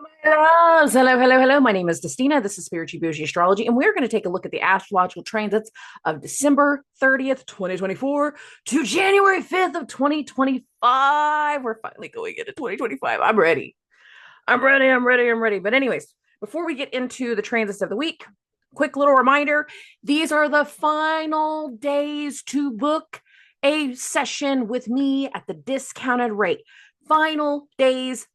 My loves. Hello, hello, hello. My name is Dustina. This is Spiritual Boujee Astrology, and we're going to take a look at the astrological transits of December 30th, 2024 to January 5th of 2025. We're finally going into 2025. I'm ready. I'm ready. But anyways, before we get into the transits of the week, quick little reminder. These are the final days to book a session with me at the discounted rate. Final days.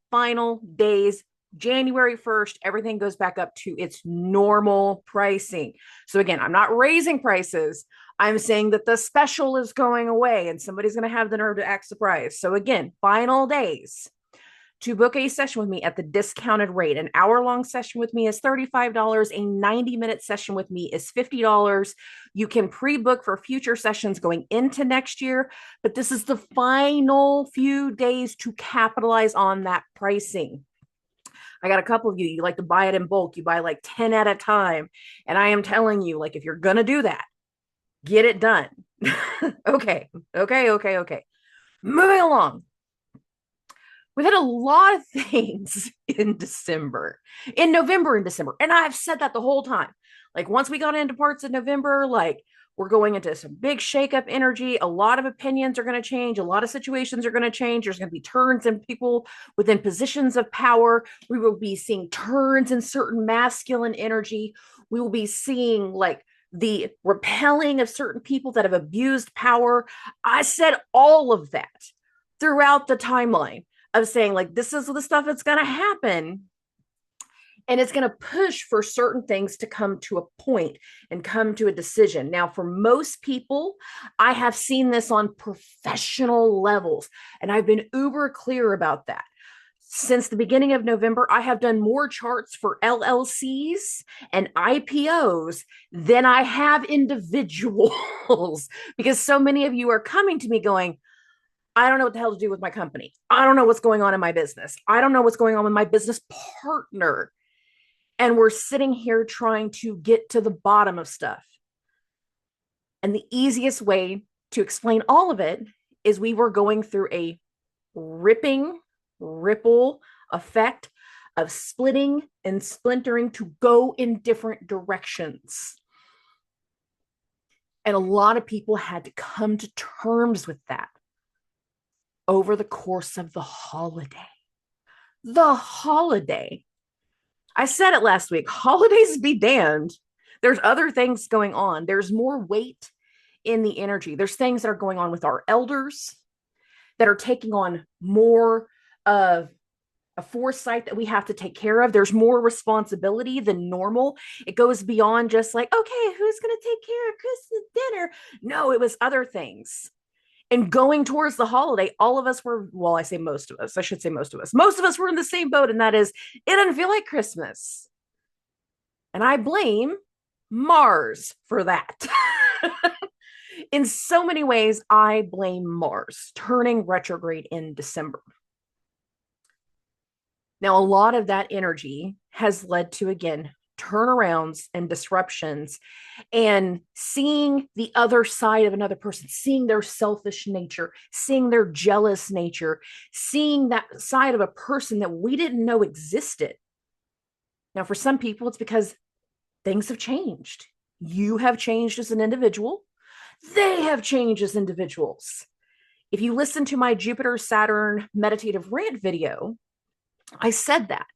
January 1st, everything goes back up to its normal pricing. So again, I'm not raising prices. I'm saying that the special is going away and somebody's going to have the nerve to act surprised. So again, final days to book a session with me at the discounted rate. An hour-long session with me is $35. A 90-minute session with me is $50. You can pre-book for future sessions going into next year, but this is the final few days to capitalize on that pricing. I got a couple of you like to buy it in bulk. You buy like 10 at a time. And I am telling you, like, if you're going to do that, get it done. Okay. Moving along. We've had a lot of things in November and December. And I've said that the whole time. Like once we got into parts of November, like we're going into some big shakeup energy. A lot of opinions are going to change. A lot of situations are going to change. There's going to be turns in people within positions of power. We will be seeing turns in certain masculine energy. We will be seeing like the repelling of certain people that have abused power. I said all of that throughout the timeline of saying like, this is the stuff that's going to happen. And it's going to push for certain things to come to a point and come to a decision. Now, for most people, I have seen this on professional levels, and I've been uber clear about that. Since the beginning of November, I have done more charts for LLCs and IPOs than I have individuals because so many of you are coming to me going, I don't know what the hell to do with my company. I don't know what's going on in my business. I don't know what's going on with my business partner. And we're sitting here trying to get to the bottom of stuff. And the easiest way to explain all of it is we were going through a ripple effect of splitting and splintering to go in different directions. And a lot of people had to come to terms with that over the course of the holiday. I said it last week, holidays be damned. There's other things going on. There's more weight in the energy. There's things that are going on with our elders that are taking on more of a foresight that we have to take care of. There's more responsibility than normal. It goes beyond just like, okay, who's going to take care of Christmas dinner? No, it was other things. And going towards the holiday, all of us were, well, I say most of us, I should say most of us. Most of us were in the same boat, and that is, it doesn't feel like Christmas. And I blame Mars for that. In so many ways, I blame Mars turning retrograde in December. Now, a lot of that energy has led to, again, turnarounds and disruptions and seeing the other side of another person, seeing their selfish nature, seeing their jealous nature, seeing that side of a person that we didn't know existed. Now, for some people, it's because things have changed. You have changed as an individual. They have changed as individuals. If you listen to my Jupiter-Saturn Meditative Rant video, I said that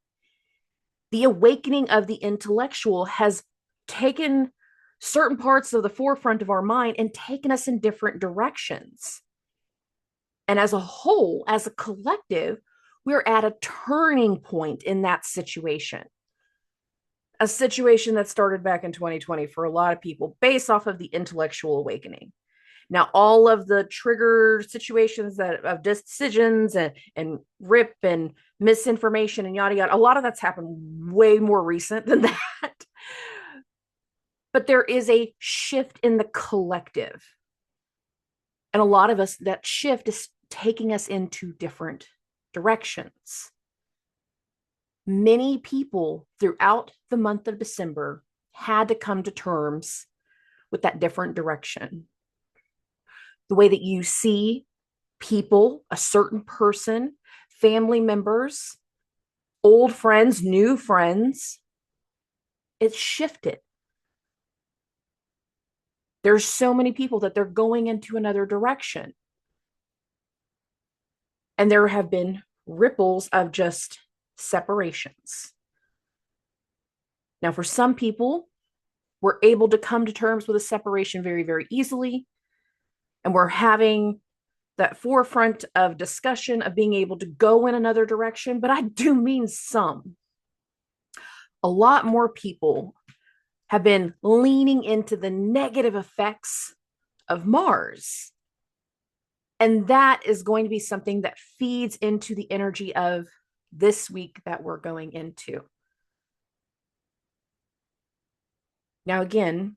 the awakening of the intellectual has taken certain parts of the forefront of our mind and taken us in different directions. And as a whole, as a collective, we're at a turning point in that situation. A situation that started back in 2020 for a lot of people based off of the intellectual awakening. Now, all of the trigger situations that of decisions and rip and misinformation and yada yada, a lot of that's happened way more recent than that. But there is a shift in the collective. And a lot of us, that shift is taking us into different directions. Many people throughout the month of December had to come to terms with that different direction. The way that you see people, a certain person, family members, old friends, new friends. It's shifted. There's so many people that they're going into another direction. And there have been ripples of just separations. Now, for some people, we're able to come to terms with a separation very, very easily. And we're having that forefront of discussion of being able to go in another direction. But I do mean some. A lot more people have been leaning into the negative effects of Mars. And that is going to be something that feeds into the energy of this week that we're going into. Now, again,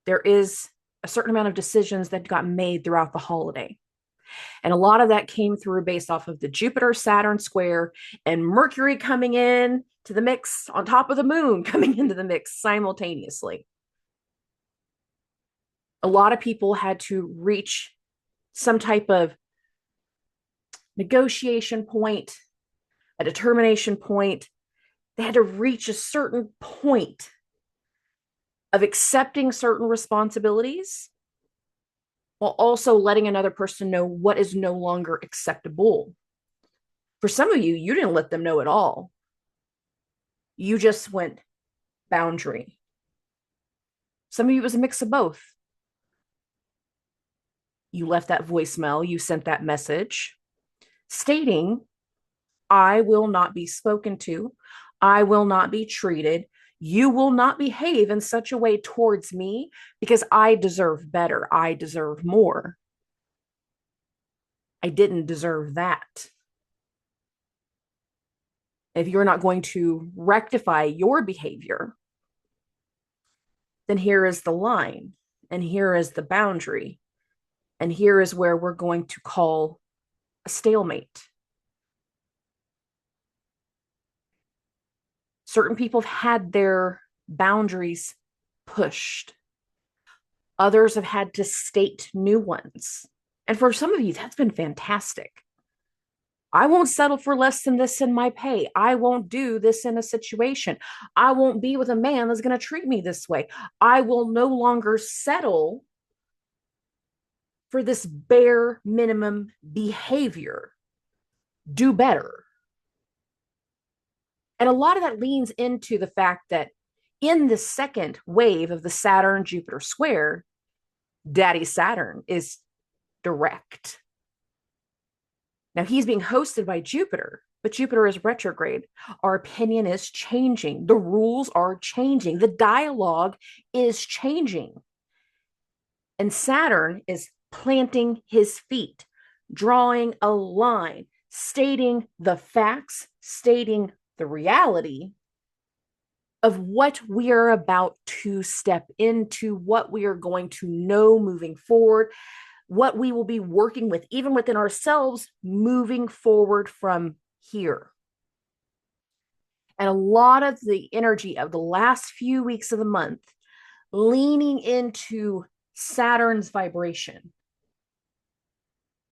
there is a certain amount of decisions that got made throughout the holiday. And a lot of that came through based off of the Jupiter-Saturn square and Mercury coming in to the mix on top of the moon coming into the mix simultaneously. A lot of people had to reach some type of negotiation point, a determination point. They had to reach a certain point of accepting certain responsibilities while also letting another person know what is no longer acceptable. For some of you, you didn't let them know at all. You just went boundary. Some of you, it was a mix of both. You left that voicemail, you sent that message stating, I will not be spoken to. I will not be treated. You will not behave in such a way towards me because I deserve better. I deserve more. I didn't deserve that. If you're not going to rectify your behavior, then here is the line, and here is the boundary, and here is where we're going to call a stalemate. Certain people have had their boundaries pushed. Others have had to state new ones. And for some of you, that's been fantastic. I won't settle for less than this in my pay. I won't do this in a situation. I won't be with a man that's going to treat me this way. I will no longer settle for this bare minimum behavior. Do better. And a lot of that leans into the fact that in the second wave of the Saturn-Jupiter square, Daddy Saturn is direct. Now, he's being hosted by Jupiter, but Jupiter is retrograde. Our opinion is changing. The rules are changing. The dialogue is changing. And Saturn is planting his feet, drawing a line, stating the facts, stating the reality of what we are about to step into, what we are going to know moving forward, what we will be working with, even within ourselves, moving forward from here. And a lot of the energy of the last few weeks of the month leaning into Saturn's vibration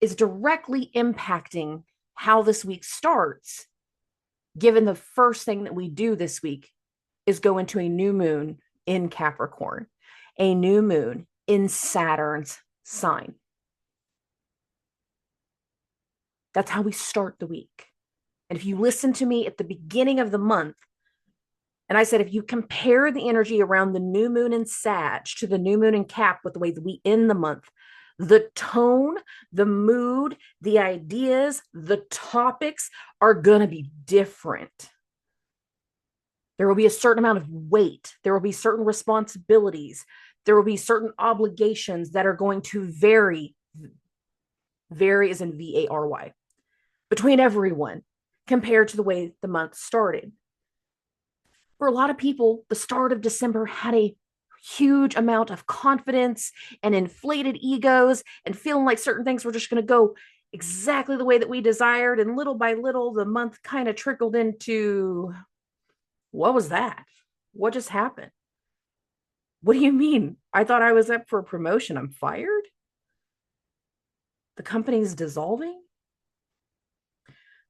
is directly impacting how this week starts, given the first thing that we do this week is go into a new moon in Capricorn, a new moon in Saturn's sign. That's how we start the week. And if you listen to me at the beginning of the month, and I said, if you compare the energy around the new moon in Sag to the new moon in Cap with the way that we end the month, the tone, the mood, the ideas, the topics are going to be different. There will be a certain amount of weight. There will be certain responsibilities. There will be certain obligations that are going to vary as in VARY, between everyone compared to the way the month started. For a lot of people, the start of December had a huge amount of confidence and inflated egos and feeling like certain things were just going to go exactly the way that we desired. And little by little, the month kind of trickled into, what was that? What just happened? What do you mean? I thought I was up for a promotion. I'm fired? The company's dissolving?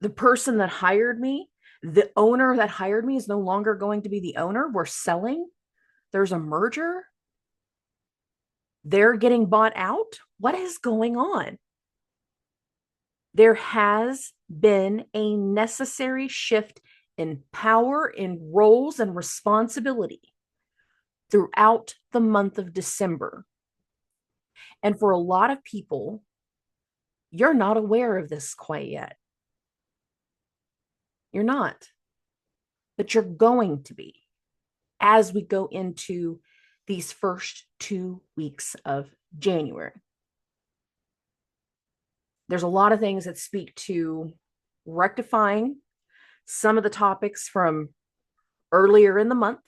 The person that hired me The owner that hired me is no longer going to be the owner. We're selling. There's a merger. They're getting bought out. What is going on? There has been a necessary shift in power, in roles, and responsibility throughout the month of December. And for a lot of people, you're not aware of this quite yet. You're not, but you're going to be as we go into these first 2 weeks of January. There's a lot of things that speak to rectifying some of the topics from earlier in the month,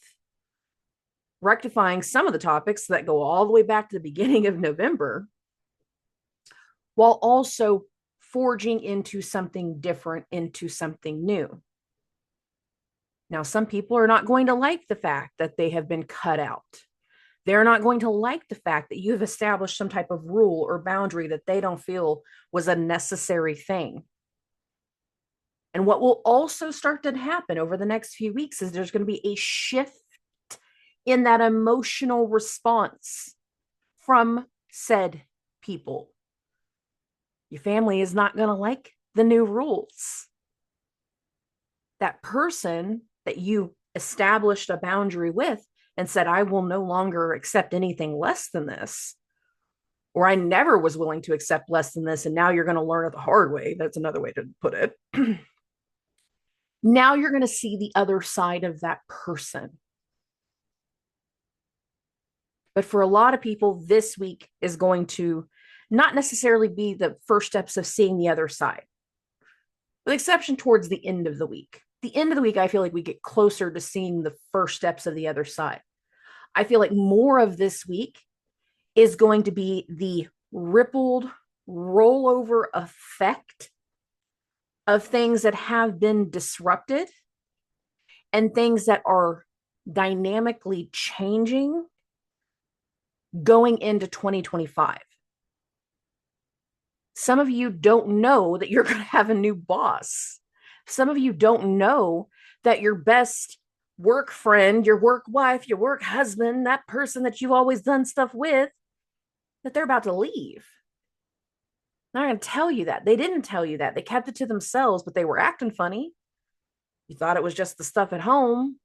rectifying some of the topics that go all the way back to the beginning of November, while also forging into something different, into something new. Now, some people are not going to like the fact that they have been cut out. They're not going to like the fact that you've established some type of rule or boundary that they don't feel was a necessary thing. And what will also start to happen over the next few weeks is there's going to be a shift in that emotional response from said people. Your family is not going to like the new rules. That person that you established a boundary with and said, I will no longer accept anything less than this, or I never was willing to accept less than this, and now you're going to learn it the hard way. That's another way to put it. Now you're going to see the other side of that person. But for a lot of people, this week is going to not necessarily be the first steps of seeing the other side, with exception towards the end of the week. The end of the week, I feel like we get closer to seeing the first steps of the other side. I feel like more of this week is going to be the rippled rollover effect of things that have been disrupted and things that are dynamically changing going into 2025. Some of you don't know that you're going to have a new boss. Some of you don't know that your best work friend, your work wife, your work husband, that person that you've always done stuff with, that they're about to leave. I'm not going to tell you that. They didn't tell you that. They kept it to themselves, but they were acting funny. You thought it was just the stuff at home.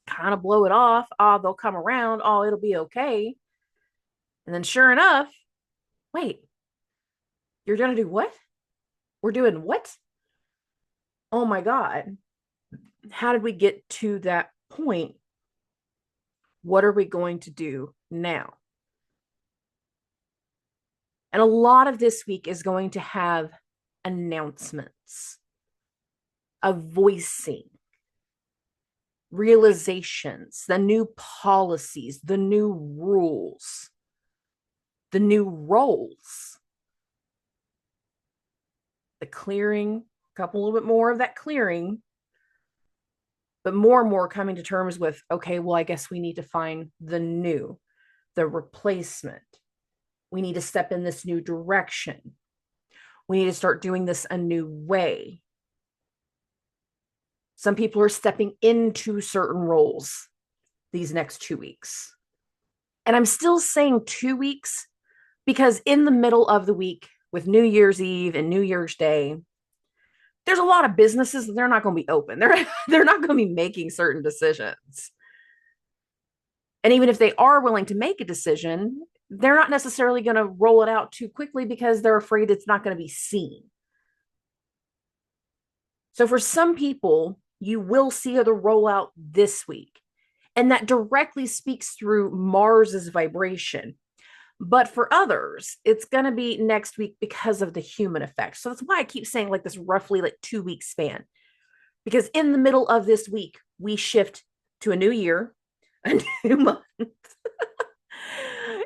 Kind of blow it off. Oh, they'll come around. Oh, it'll be okay. And then sure enough, wait, you're going to do what? We're doing what? Oh my God. How did we get to that point? What are we going to do now? And a lot of this week is going to have announcements, a voicing, realizations, the new policies, the new rules, the new roles, the clearing, a couple, a little bit more of that clearing, but more and more coming to terms with, okay, well, I guess we need to find the new, the replacement. We need to step in this new direction. We need to start doing this a new way. Some people are stepping into certain roles these next 2 weeks. And I'm still saying 2 weeks because in the middle of the week with New Year's Eve and New Year's Day, there's a lot of businesses that they're not going to be open. They're not going to be making certain decisions. And even if they are willing to make a decision, they're not necessarily going to roll it out too quickly because they're afraid it's not going to be seen. So for some people, you will see the rollout this week. And that directly speaks through Mars's vibration. But for others, it's going to be next week because of the human effect. So that's why I keep saying like this roughly like 2 week span. Because in the middle of this week, we shift to a new year, a new month.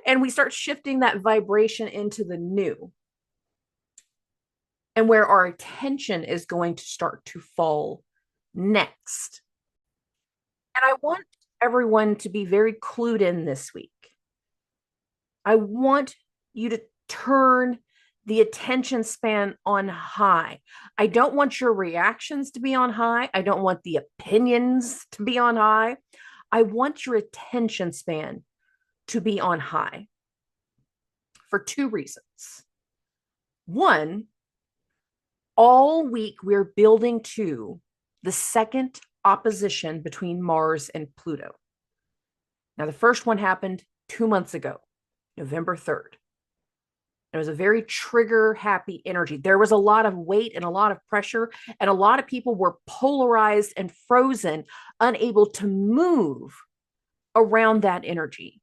And we start shifting that vibration into the new. And where our attention is going to start to fall next. And I want everyone to be very clued in this week. I want you to turn the attention span on high. I don't want your reactions to be on high. I don't want the opinions to be on high. I want your attention span to be on high for two reasons. One, all week we're building to the second opposition between Mars and Pluto. Now, the first one happened 2 months ago, November 3rd. It was a very trigger happy energy. There was a lot of weight and a lot of pressure, and a lot of people were polarized and frozen, unable to move around that energy.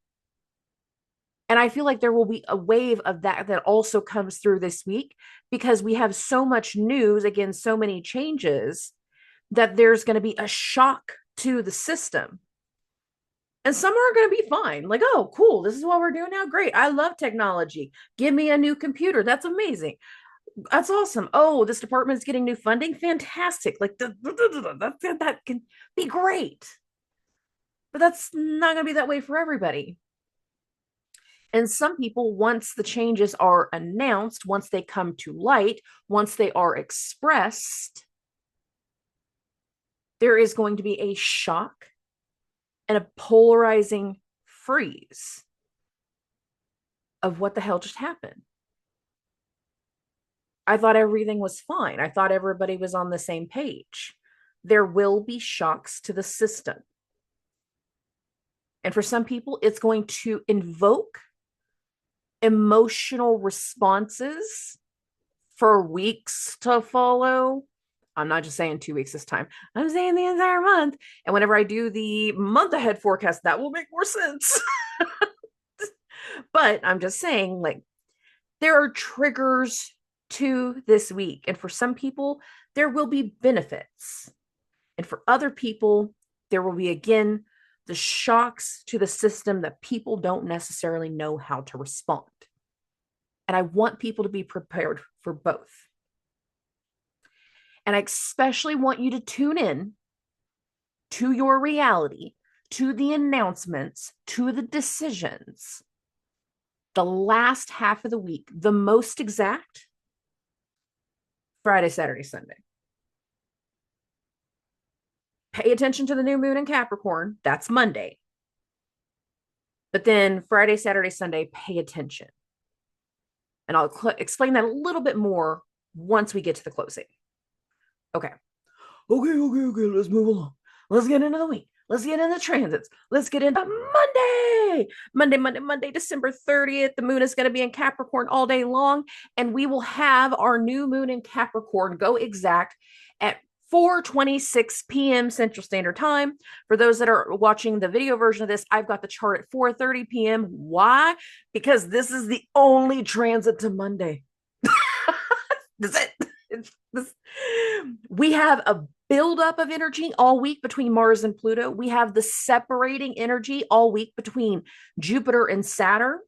And I feel like there will be a wave of that also comes through this week, because we have so much news, again, so many changes, that there's going to be a shock to the system. And some are going to be fine. Like, oh, cool. This is what we're doing now. Great. I love technology. Give me a new computer. That's amazing. That's awesome. Oh, this department is getting new funding. Fantastic. Like that can be great. But that's not going to be that way for everybody. And some people, once the changes are announced, once they come to light, once they are expressed, there is going to be a shock and a polarizing freeze of what the hell just happened. I thought everything was fine. I thought everybody was on the same page. There will be shocks to the system. And for some people, it's going to invoke emotional responses for weeks to follow. I'm not just saying 2 weeks this time. I'm saying the entire month. And whenever I do the month ahead forecast, that will make more sense. But I'm just saying, like, there are triggers to this week. And for some people, there will be benefits. And for other people, there will be, again, the shocks to the system that people don't necessarily know how to respond. And I want people to be prepared for both. And I especially want you to tune in to your reality, to the announcements, to the decisions, the last half of the week, the most exact, Friday, Saturday, Sunday. Pay attention to the new moon in Capricorn. That's Monday. But then Friday, Saturday, Sunday, pay attention. And I'll explain that a little bit more once we get to the closing. Okay. Let's move along. Let's get into the week. Let's get into transits. Let's get into Monday, December 30th. The moon is going to be in Capricorn all day long. And we will have our new moon in Capricorn go exact at 4:26 p.m. Central Standard Time. For those that are watching the video version of this, I've got the chart at 4:30 p.m. Why? Because this is the only transit to Monday. That's it. We have a buildup of energy all week between Mars and Pluto. We have the separating energy all week between Jupiter and Saturn.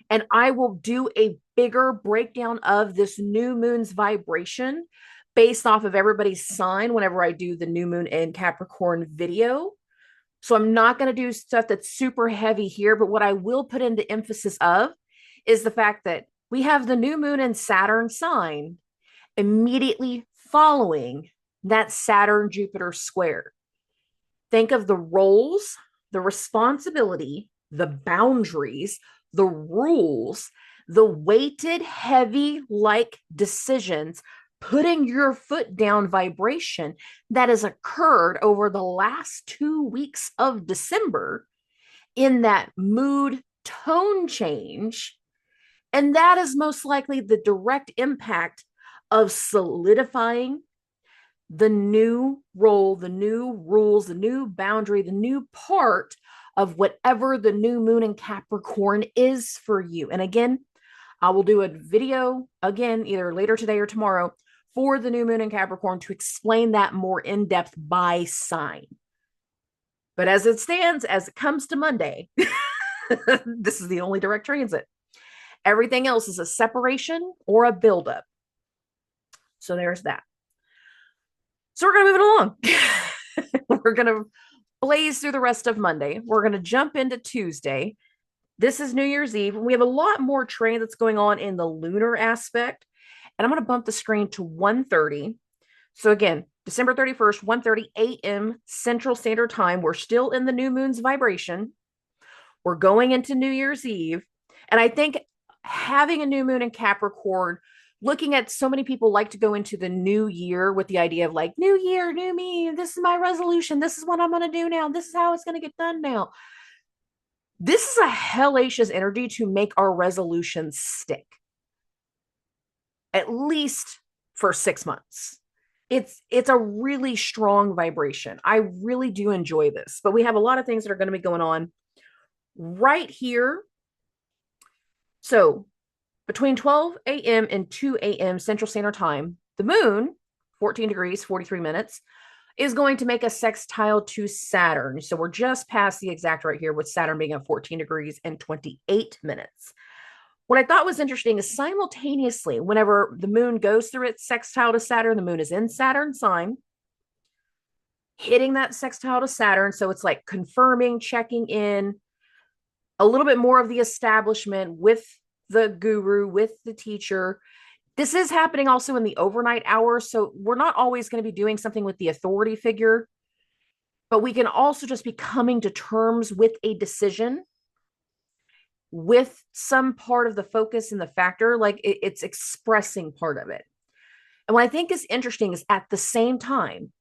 And I will do a bigger breakdown of this new moon's vibration based off of everybody's sign whenever I do the new moon in Capricorn video. So I'm not going to do stuff that's super heavy here, but what I will put into emphasis of is the fact that we have the new moon in Saturn sign immediately following that Saturn-Jupiter square. Think of the roles, the responsibility, the boundaries, the rules, the weighted, heavy-like decisions, putting your foot down vibration that has occurred over the last 2 weeks of December in that mood tone change. And that is most likely the direct impact of solidifying the new role, the new rules, the new boundary, the new part of whatever the new moon in Capricorn is for you. And again, I will do a video again, either later today or tomorrow, for the new moon in Capricorn to explain that more in depth by sign. But as it stands, as it comes to Monday, this is the only direct transit. Everything else is a separation or a buildup. So there's that. So we're going to move it along. We're going to blaze through the rest of Monday. We're going to jump into Tuesday. This is New Year's Eve. We have a lot more terrain that's going on in the lunar aspect. And I'm going to bump the screen to 1:30. So again, December 31st, 1:30 a.m. Central Standard Time. We're still in the new moon's vibration. We're going into New Year's Eve. And I think having a new moon in Capricorn, looking at so many people like to go into the new year with the idea of like, new year, new me. This is my resolution. This is what I'm going to do now. This is how it's going to get done now. This is a hellacious energy to make our resolutions stick, at least for 6 months. It's a really strong vibration. I really do enjoy this, but we have a lot of things that are going to be going on right here. So between 12 a.m. and 2 a.m. Central Standard Time, the moon, 14 degrees, 43 minutes, is going to make a sextile to Saturn. So we're just past the exact right here with Saturn being at 14 degrees and 28 minutes. What I thought was interesting is simultaneously, whenever the moon goes through its sextile to Saturn, the moon is in Saturn sign, hitting that sextile to Saturn. So it's like confirming, checking in, a little bit more of the establishment with the guru, with the teacher. This is happening also in the overnight hours. So we're not always going to be doing something with the authority figure, but we can also just be coming to terms with a decision, with some part of the focus and the factor, like it's expressing part of it. And what I think is interesting is at the same time,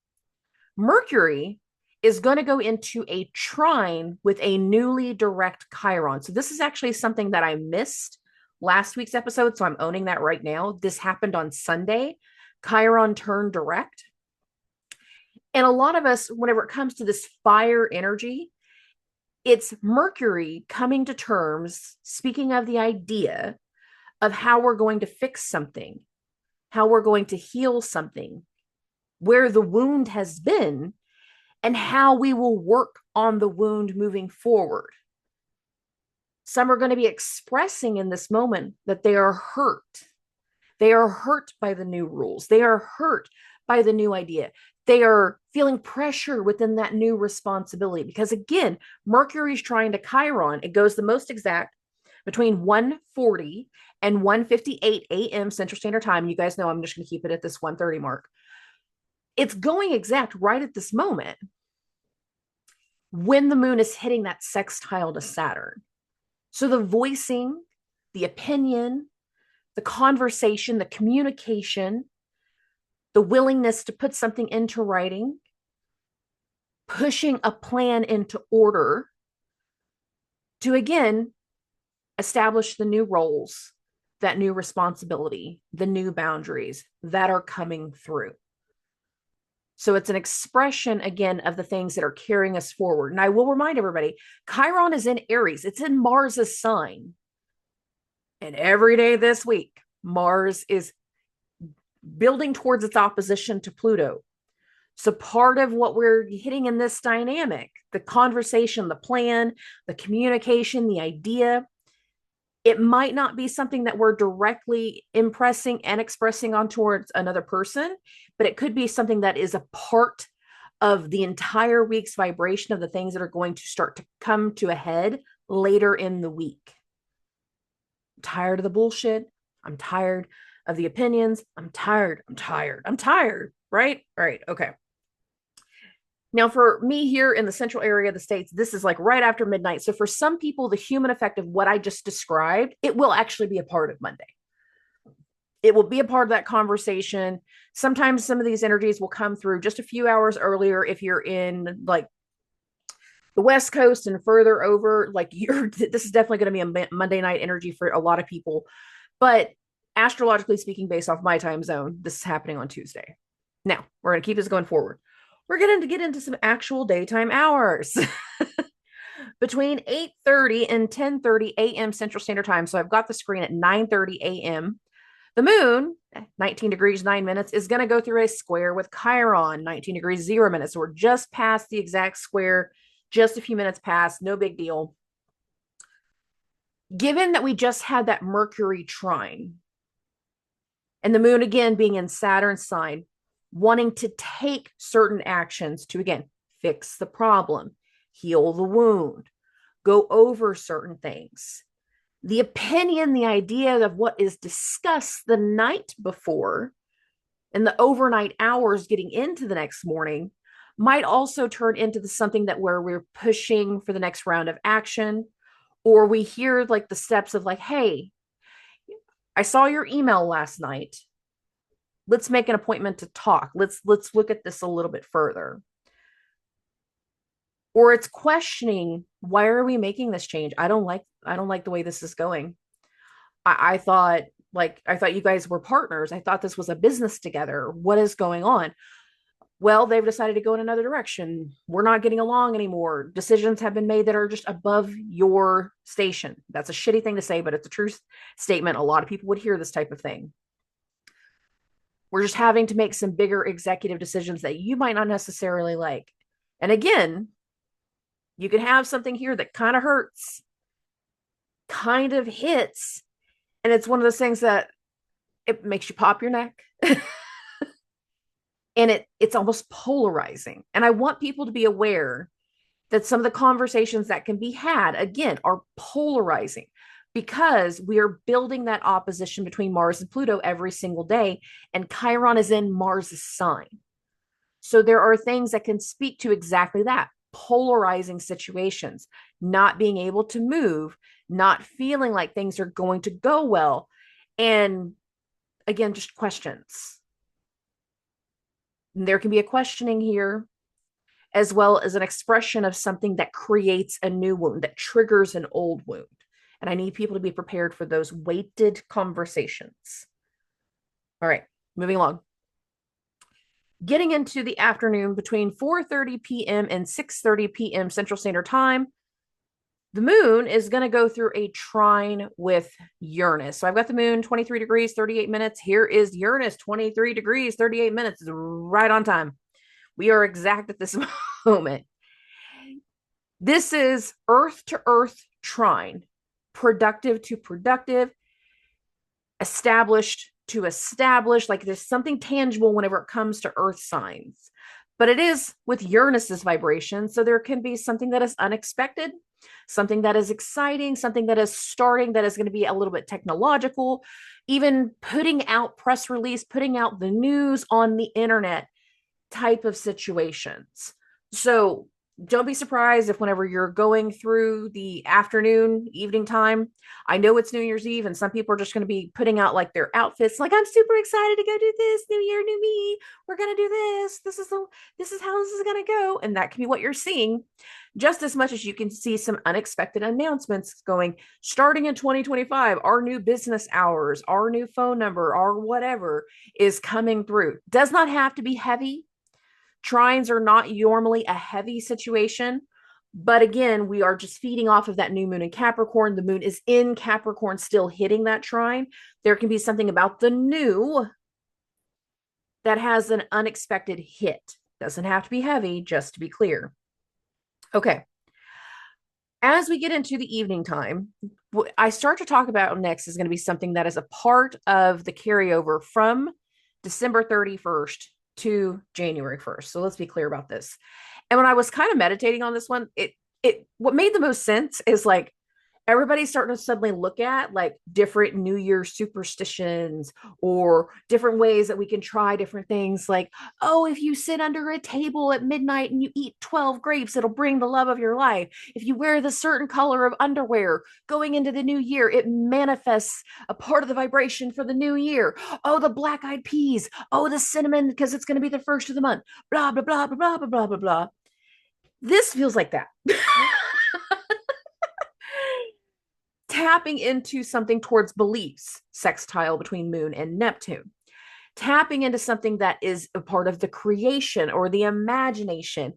Mercury is going to go into a trine with a newly direct Chiron. So this is actually something that I missed last week's episode. So I'm owning that right now. This happened on Sunday. Chiron turned direct. And a lot of us, whenever it comes to this fire energy, it's Mercury coming to terms, speaking of the idea of how we're going to fix something, how we're going to heal something, where the wound has been, and how we will work on the wound moving forward. Some are going to be expressing in this moment that they are hurt. They are hurt by the new rules. They are hurt by the new idea. They are feeling pressure within that new responsibility because, again, Mercury's trying to Chiron. It goes the most exact between 1:40 and 1:58 a.m. Central Standard Time. You guys know I'm just going to keep it at this 1:30 mark. It's going exact right at this moment when the moon is hitting that sextile to Saturn. So the voicing, the opinion, the conversation, the communication, the willingness to put something into writing, pushing a plan into order to, again, establish the new roles, that new responsibility, the new boundaries that are coming through. So it's an expression, again, of the things that are carrying us forward. And I will remind everybody, Chiron is in Aries. It's in Mars's sign. And every day this week, Mars is building towards its opposition to Pluto. So part of what we're hitting in this dynamic, the conversation, the plan, the communication, the idea, it might not be something that we're directly impressing and expressing on towards another person, but it could be something that is a part of the entire week's vibration of the things that are going to start to come to a head later in the week. I'm tired of the bullshit. I'm tired of the opinions. I'm tired. Right? All right. Okay. Now, for me here in the central area of the States, this is like right after midnight. So for some people, the human effect of what I just described, it will actually be a part of Monday. It will be a part of that conversation. Sometimes some of these energies will come through just a few hours earlier if you're in like the West Coast and further over. Like this is definitely going to be a Monday night energy for a lot of people. But astrologically speaking, based off my time zone, this is happening on Tuesday. Now, we're going to keep this going forward. We're going to get into some actual daytime hours between 8:30 and 10:30 a.m. Central Standard Time. So I've got the screen at 9:30 a.m. The moon, 19 degrees, 9 minutes, is going to go through a square with Chiron, 19 degrees, 0 minutes. So we're just past the exact square, just a few minutes past, no big deal. Given that we just had that Mercury trine and the moon again being in Saturn's sign, wanting to take certain actions to, again, fix the problem, heal the wound, go over certain things. The opinion, the idea of what is discussed the night before and the overnight hours getting into the next morning might also turn into something that where we're pushing for the next round of action, or we hear like the steps of like, hey, I saw your email last night. Let's make an appointment to talk. Let's look at this a little bit further. Or it's questioning, why are we making this change? I don't like the way this is going. I thought you guys were partners. I thought this was a business together. What is going on? Well, they've decided to go in another direction. We're not getting along anymore. Decisions have been made that are just above your station. That's a shitty thing to say, but it's a true statement. A lot of people would hear this type of thing. We're just having to make some bigger executive decisions that you might not necessarily like. And again, you can have something here that kind of hurts, kind of hits, and it's one of those things that it makes you pop your neck. And it's almost polarizing. And I want people to be aware that some of the conversations that can be had, again, are polarizing because we are building that opposition between Mars and Pluto every single day. And Chiron is in Mars's sign. So there are things that can speak to exactly that, polarizing situations, not being able to move, not feeling like things are going to go well. And again, just questions. There can be a questioning here, as well as an expression of something that creates a new wound, that triggers an old wound. And I need people to be prepared for those weighted conversations. All right, moving along. Getting into the afternoon between 4:30 p.m. and 6:30 p.m. Central Standard Time, the moon is going to go through a trine with Uranus. So I've got the moon 23 degrees, 38 minutes. Here is Uranus 23 degrees, 38 minutes, right on time. We are exact at this moment. This is earth to earth trine, productive to productive, established to establish. Like there's something tangible whenever it comes to earth signs. But it is with Uranus's vibration. So there can be something that is unexpected, something that is exciting, something that is starting that is going to be a little bit technological, even putting out press release, putting out the news on the internet type of situations. So don't be surprised if whenever you're going through the afternoon, evening time, I know it's New Year's Eve and some people are just going to be putting out like their outfits. Like, I'm super excited to go do this. New year, new me. We're going to do this. This is how this is going to go. And that can be what you're seeing just as much as you can see some unexpected announcements going, starting in 2025, our new business hours, our new phone number, our whatever is coming through. Does not have to be heavy. Trines are not normally a heavy situation, but again, we are just feeding off of that new moon in Capricorn. The moon is in Capricorn, still hitting that trine. There can be something about the new that has an unexpected hit. Doesn't have to be heavy, just to be clear. Okay. As we get into the evening time, what I start to talk about next is going to be something that is a part of the carryover from December 31st to January 1st. So let's be clear about this. And when I was kind of meditating on this one, what made the most sense is like everybody's starting to suddenly look at like different New Year superstitions or different ways that we can try different things. Like, oh, if you sit under a table at midnight and you eat 12 grapes, it'll bring the love of your life. If you wear the certain color of underwear going into the new year, it manifests a part of the vibration for the new year. Oh, the black eyed peas. Oh, the cinnamon, because it's going to be the first of the month. Blah, blah, blah, blah, blah, blah, blah, blah, blah. This feels like that. Tapping into something towards beliefs, sextile between Moon and Neptune. Tapping into something that is a part of the creation or the imagination.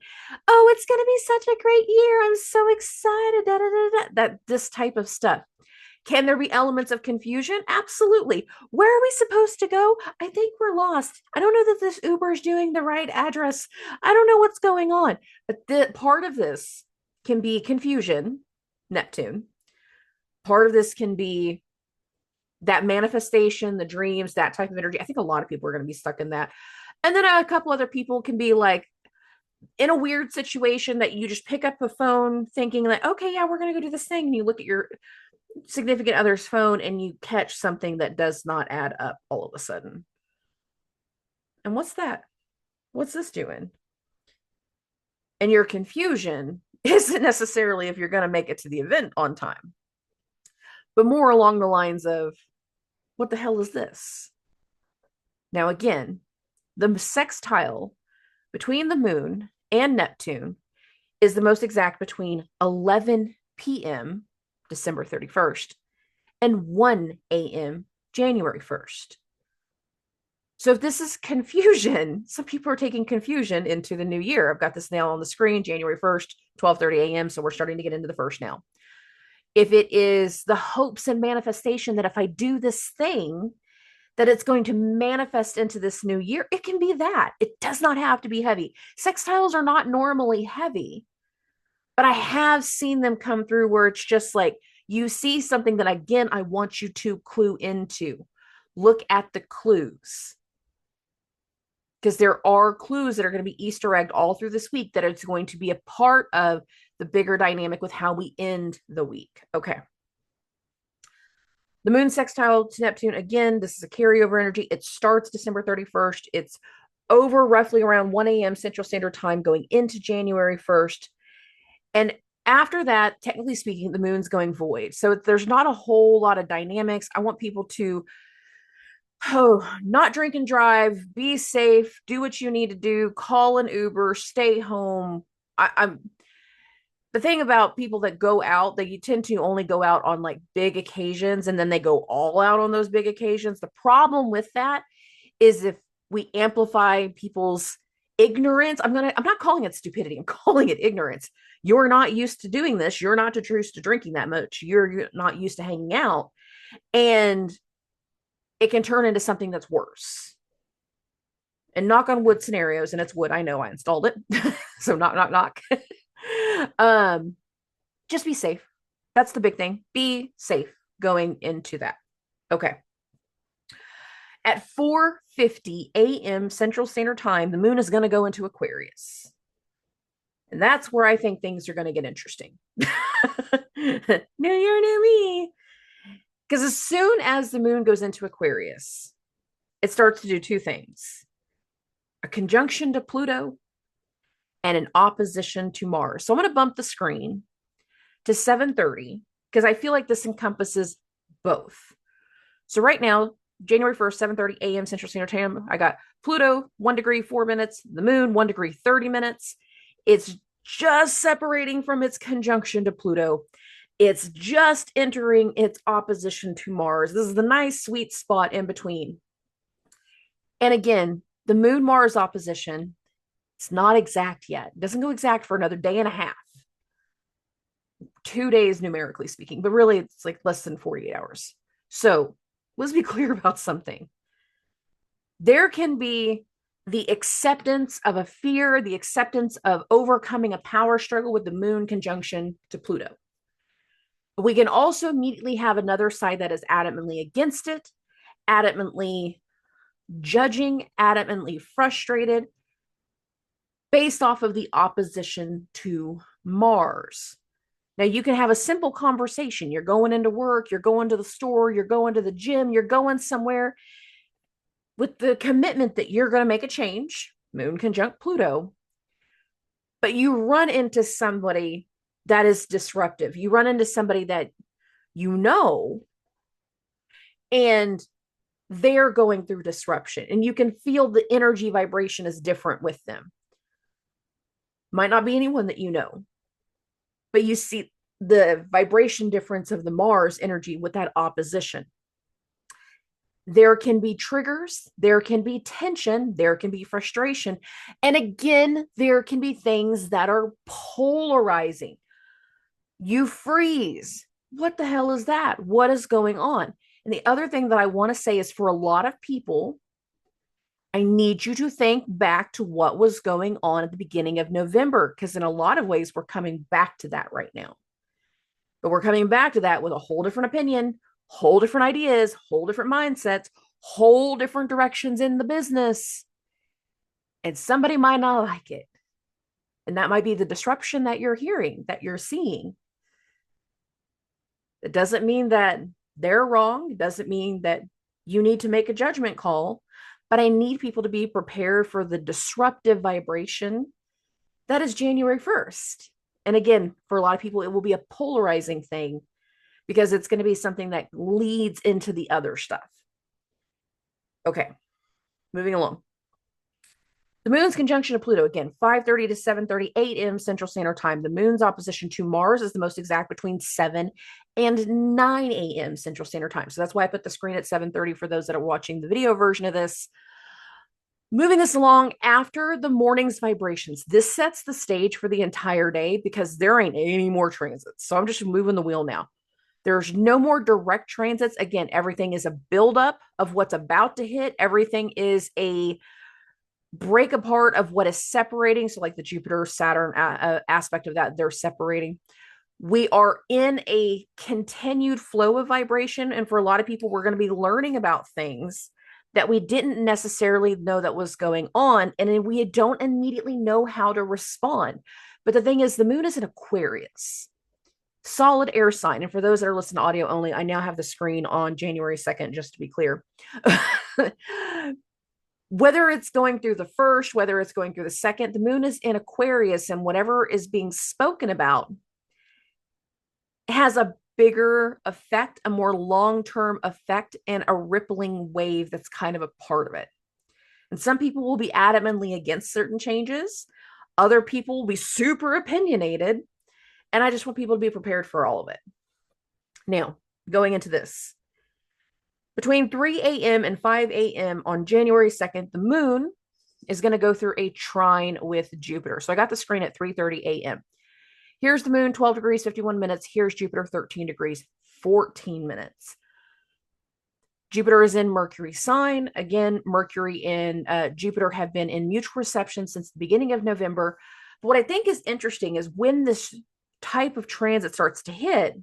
Oh, it's going to be such a great year. I'm so excited. Da, da, da, da. That this type of stuff. Can there be elements of confusion? Absolutely. Where are we supposed to go? I think we're lost. I don't know that this Uber is doing the right address. I don't know what's going on. But part of this can be confusion, Neptune. Part of this can be that manifestation, the dreams, that type of energy. I think a lot of people are going to be stuck in that. And then a couple other people can be like, in a weird situation that you just pick up a phone thinking like, okay, yeah, we're going to go do this thing. And you look at your significant other's phone and you catch something that does not add up all of a sudden. And what's that? What's this doing? And your confusion isn't necessarily if you're going to make it to the event on time, but more along the lines of, what the hell is this? Now, again, the sextile between the moon and Neptune is the most exact between 11 p.m. December 31st and 1 a.m. January 1st. So if this is confusion, some people are taking confusion into the new year. I've got this now on the screen, January 1st, 12:30 a.m. So we're starting to get into the first now. If it is the hopes and manifestation that if I do this thing, that it's going to manifest into this new year, it can be that. It does not have to be heavy. Sextiles are not normally heavy, but I have seen them come through where it's just like you see something that, again, I want you to clue into. Look at the clues. Because there are clues that are going to be Easter egged all through this week that it's going to be a part of the bigger dynamic with how we end the week. Okay. The moon sextile to Neptune, again, this is a carryover energy. It starts December 31st. It's over roughly around 1 a.m. Central Standard Time going into January 1st. And after that, technically speaking, the moon's going void. So there's not a whole lot of dynamics. I want people to not drink and drive, be safe, do what you need to do, call an Uber, stay home. I'm the thing about people that go out, that you tend to only go out on like big occasions and then they go all out on those big occasions. The problem with that is if we amplify people's ignorance, I'm not calling it stupidity, I'm calling it ignorance. You're not used to doing this. You're not used to drinking that much. You're not used to hanging out. And it can turn into something that's worse. And knock on wood scenarios, and it's wood. I know I installed it. So knock. Just be safe. That's the big thing. Be safe going into that. Okay. At 4:50 a.m. Central Standard Time, the moon is going to go into Aquarius. And that's where I think things are going to get interesting. New year, new me. Because as soon as the moon goes into Aquarius, it starts to do two things: a conjunction to Pluto and an opposition to Mars. So I'm going to bump the screen to 7:30 because I feel like this encompasses both. So right now, January 1st, 7:30 a.m. Central Standard Time, I got Pluto, 1 degree, 4 minutes, the moon, 1 degree, 30 minutes. It's just separating from its conjunction to Pluto. It's just entering its opposition to Mars. This is the nice sweet spot in between. And again, the moon Mars opposition, it's not exact yet. It doesn't go exact for another day and a half. 2 days numerically speaking, but really it's like less than 48 hours. So let's be clear about something. There can be the acceptance of a fear, the acceptance of overcoming a power struggle with the moon conjunction to Pluto. We can also immediately have another side that is adamantly against it, adamantly judging, adamantly frustrated, based off of the opposition to Mars. Now, you can have a simple conversation. You're going into work, you're going to the store, you're going to the gym, you're going somewhere with the commitment that you're going to make a change, moon conjunct Pluto, but you run into somebody that is disruptive. You run into somebody that you know, and they're going through disruption, and you can feel the energy vibration is different with them. Might not be anyone that you know, but you see the vibration difference of the Mars energy with that opposition. There can be triggers, there can be tension, there can be frustration. And again, there can be things that are polarizing. You freeze. What the hell is that? What is going on? And the other thing that I want to say is, for a lot of people, I need you to think back to what was going on at the beginning of November, because in a lot of ways, we're coming back to that right now. But we're coming back to that with a whole different opinion, whole different ideas, whole different mindsets, whole different directions in the business. And somebody might not like it. And that might be the disruption that you're hearing, that you're seeing. It doesn't mean that they're wrong. It doesn't mean that you need to make a judgment call, but I need people to be prepared for the disruptive vibration that is January 1st. And again, for a lot of people, it will be a polarizing thing because it's going to be something that leads into the other stuff. Okay, moving along. The moon's conjunction to Pluto, again, 5:30 to 7:30 a.m. Central Standard Time. The moon's opposition to Mars is the most exact between 7 and 9 a.m. Central Standard Time. So that's why I put the screen at 7:30 for those that are watching the video version of this. Moving us along after the morning's vibrations. This sets the stage for the entire day because there ain't any more transits. So I'm just moving the wheel now. There's no more direct transits. Again, everything is a buildup of what's about to hit. Everything is a break apart of what is separating. So like the Jupiter, Saturn aspect of that, they're separating. We are in a continued flow of vibration. And for a lot of people, we're going to be learning about things that we didn't necessarily know that was going on. And we don't immediately know how to respond. But the thing is, the moon is in Aquarius, solid air sign. And for those that are listening to audio only, I now have the screen on January 2nd, just to be clear. Whether it's going through the first, whether it's going through the second, the moon is in Aquarius, and whatever is being spoken about has a bigger effect, a more long-term effect, and a rippling wave that's kind of a part of it. And some people will be adamantly against certain changes. Other people will be super opinionated. And I just want people to be prepared for all of it. Now, going into this. Between 3 a.m. and 5 a.m. on January 2nd, the moon is going to go through a trine with Jupiter. So I got the screen at 3:30 a.m. Here's the moon, 12 degrees, 51 minutes. Here's Jupiter, 13 degrees, 14 minutes. Jupiter is in Mercury sign. Again, Mercury and Jupiter have been in mutual reception since the beginning of November. But what I think is interesting is when this type of transit starts to hit,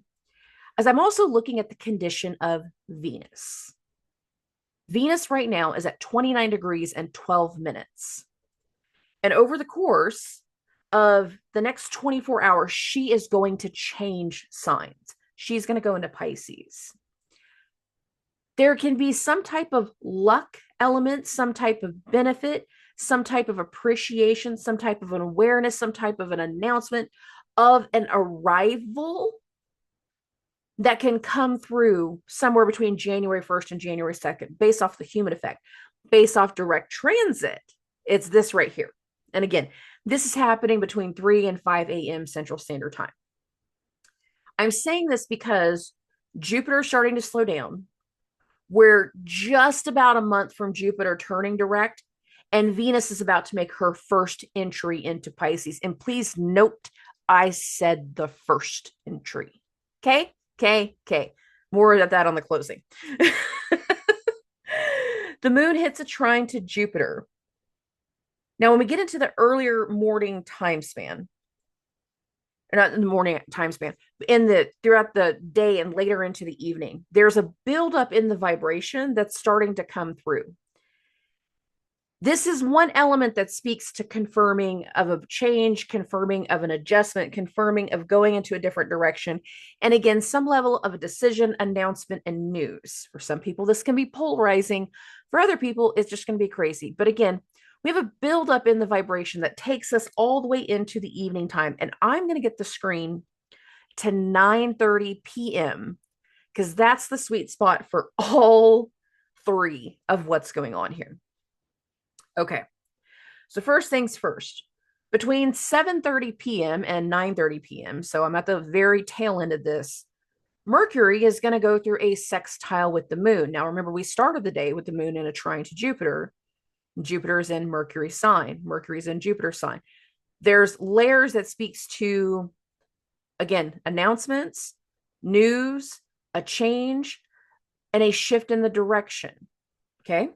as I'm also looking at the condition of Venus. Venus right now is at 29 degrees and 12 minutes. And over the course of the next 24 hours, she is going to change signs. She's going to go into Pisces. There can be some type of luck element, some type of benefit, some type of appreciation, some type of an awareness, some type of an announcement of an arrival that can come through somewhere between January 1st and January 2nd, based off the human effect, based off direct transit. It's this right here. And again, this is happening between 3 and 5 a.m. Central Standard Time. I'm saying this because Jupiter is starting to slow down. We're just about a month from Jupiter turning direct, and Venus is about to make her first entry into Pisces. And please note, I said the first entry. Okay? Okay. More of that on the closing. The moon hits a trine to Jupiter. Now, when we get into the earlier morning time span, or not in the morning time span, throughout the day and later into the evening, there's a buildup in the vibration that's starting to come through. This is one element that speaks to confirming of a change, confirming of an adjustment, confirming of going into a different direction. And again, some level of a decision, announcement, and news. For some people, this can be polarizing. For other people, it's just going to be crazy. But again, we have a buildup in the vibration that takes us all the way into the evening time. And I'm going to get the screen to 9:30 p.m. because that's the sweet spot for all three of what's going on here. Okay, so first things first, between 7:30 p.m. and 9:30 p.m., so I'm at the very tail end of this, Mercury is going to go through a sextile with the moon. Now, remember, we started the day with the moon in a trine to Jupiter. Jupiter is in Mercury sign. Mercury is in Jupiter sign. There's layers that speaks to, again, announcements, news, a change, and a shift in the direction. Okay?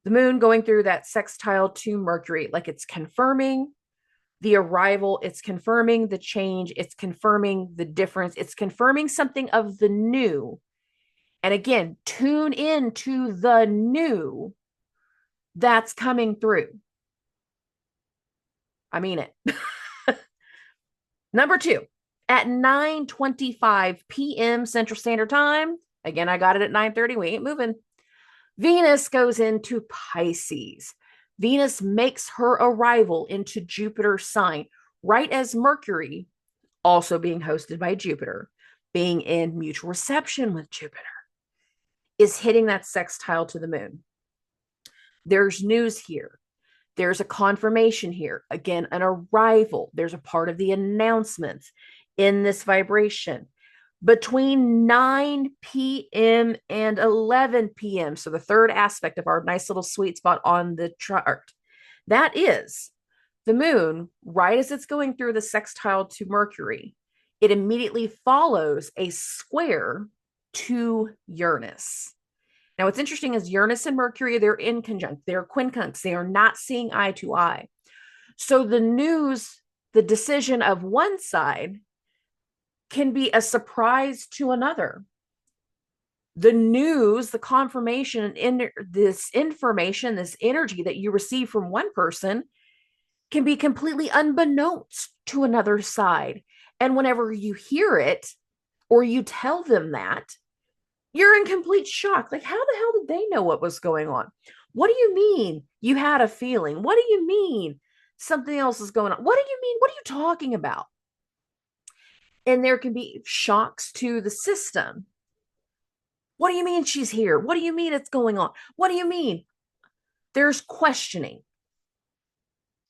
The moon going through that sextile to Mercury, like it's confirming the arrival, it's confirming the change, it's confirming the difference, it's confirming something of the new. And again, tune in to the new that's coming through. I mean it. Number 2, at 9:25 p.m. Central Standard Time. Again, I got it at 9:30. We ain't moving. Venus goes into Pisces. Venus makes her arrival into Jupiter's sign right as Mercury, also being hosted by Jupiter, being in mutual reception with Jupiter, is hitting that sextile to the moon. There's news here. There's a confirmation here. Again, an arrival. There's a part of the announcements in this vibration between 9 p.m. and 11 p.m. So the third aspect of our nice little sweet spot on the chart, that is the moon, right as it's going through the sextile to Mercury, it immediately follows a square to Uranus. Now, what's interesting is Uranus and Mercury, they're in conjunct, they're quincunx, they are not seeing eye to eye. So the news, the decision of one side can be a surprise to another. The news, the confirmation, in this information, this energy that you receive from one person can be completely unbeknownst to another side. And whenever you hear it or you tell them that, you're in complete shock. Like, how the hell did they know what was going on? What do you mean you had a feeling? What do you mean something else is going on? What do you mean? What are you talking about? And there can be shocks to the system. What do you mean she's here? What do you mean it's going on? What do you mean? There's questioning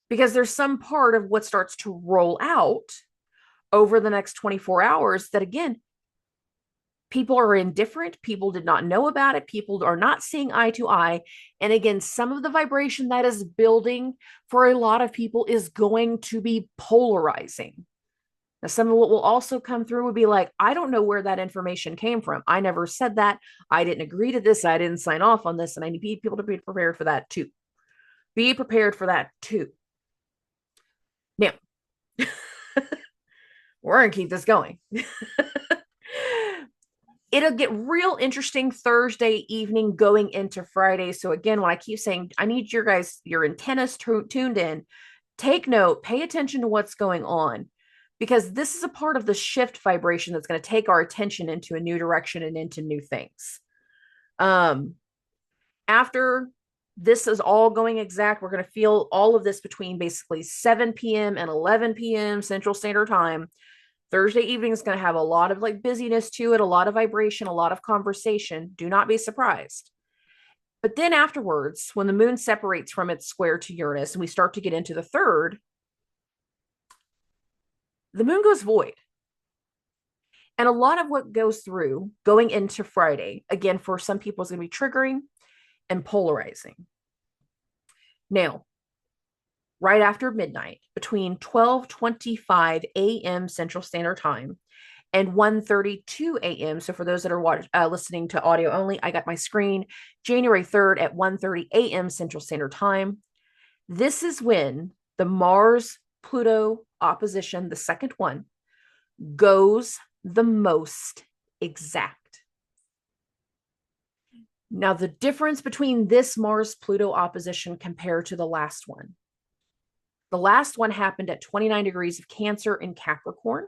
because there's some part of what starts to roll out over the next 24 hours that, again, people are indifferent. People did not know about it. People are not seeing eye to eye. And again, some of the vibration that is building for a lot of people is going to be polarizing. Now, some of what will also come through would be like, I don't know where that information came from. I never said that. I didn't agree to this. I didn't sign off on this. And I need people to be prepared for that too. Be prepared for that too. Now, we're going to keep this going. It'll get real interesting Thursday evening going into Friday. So again, when I keep saying, I need your guys, your antennas tuned in, take note, pay attention to what's going on, because this is a part of the shift vibration that's going to take our attention into a new direction and into new things. After this is all going exact, we're going to feel all of this between basically 7 p.m. and 11 p.m. Central Standard Time. Thursday evening is going to have a lot of like busyness to it, a lot of vibration, a lot of conversation. Do not be surprised. But then afterwards, when the moon separates from its square to Uranus and we start to get into the third, the moon goes void. And a lot of what goes through going into Friday, again, for some people is going to be triggering and polarizing. Now, right after midnight, between 12:25 a.m. Central Standard Time and 1:32 a.m. So for those that are listening to audio only, I got my screen, January 3rd at 1:30 a.m. Central Standard Time. This is when the Mars-Pluto opposition, the second one, goes the most exact. Now, the difference between this Mars-Pluto opposition compared to the last one, the last one happened at 29 degrees of Cancer in Capricorn.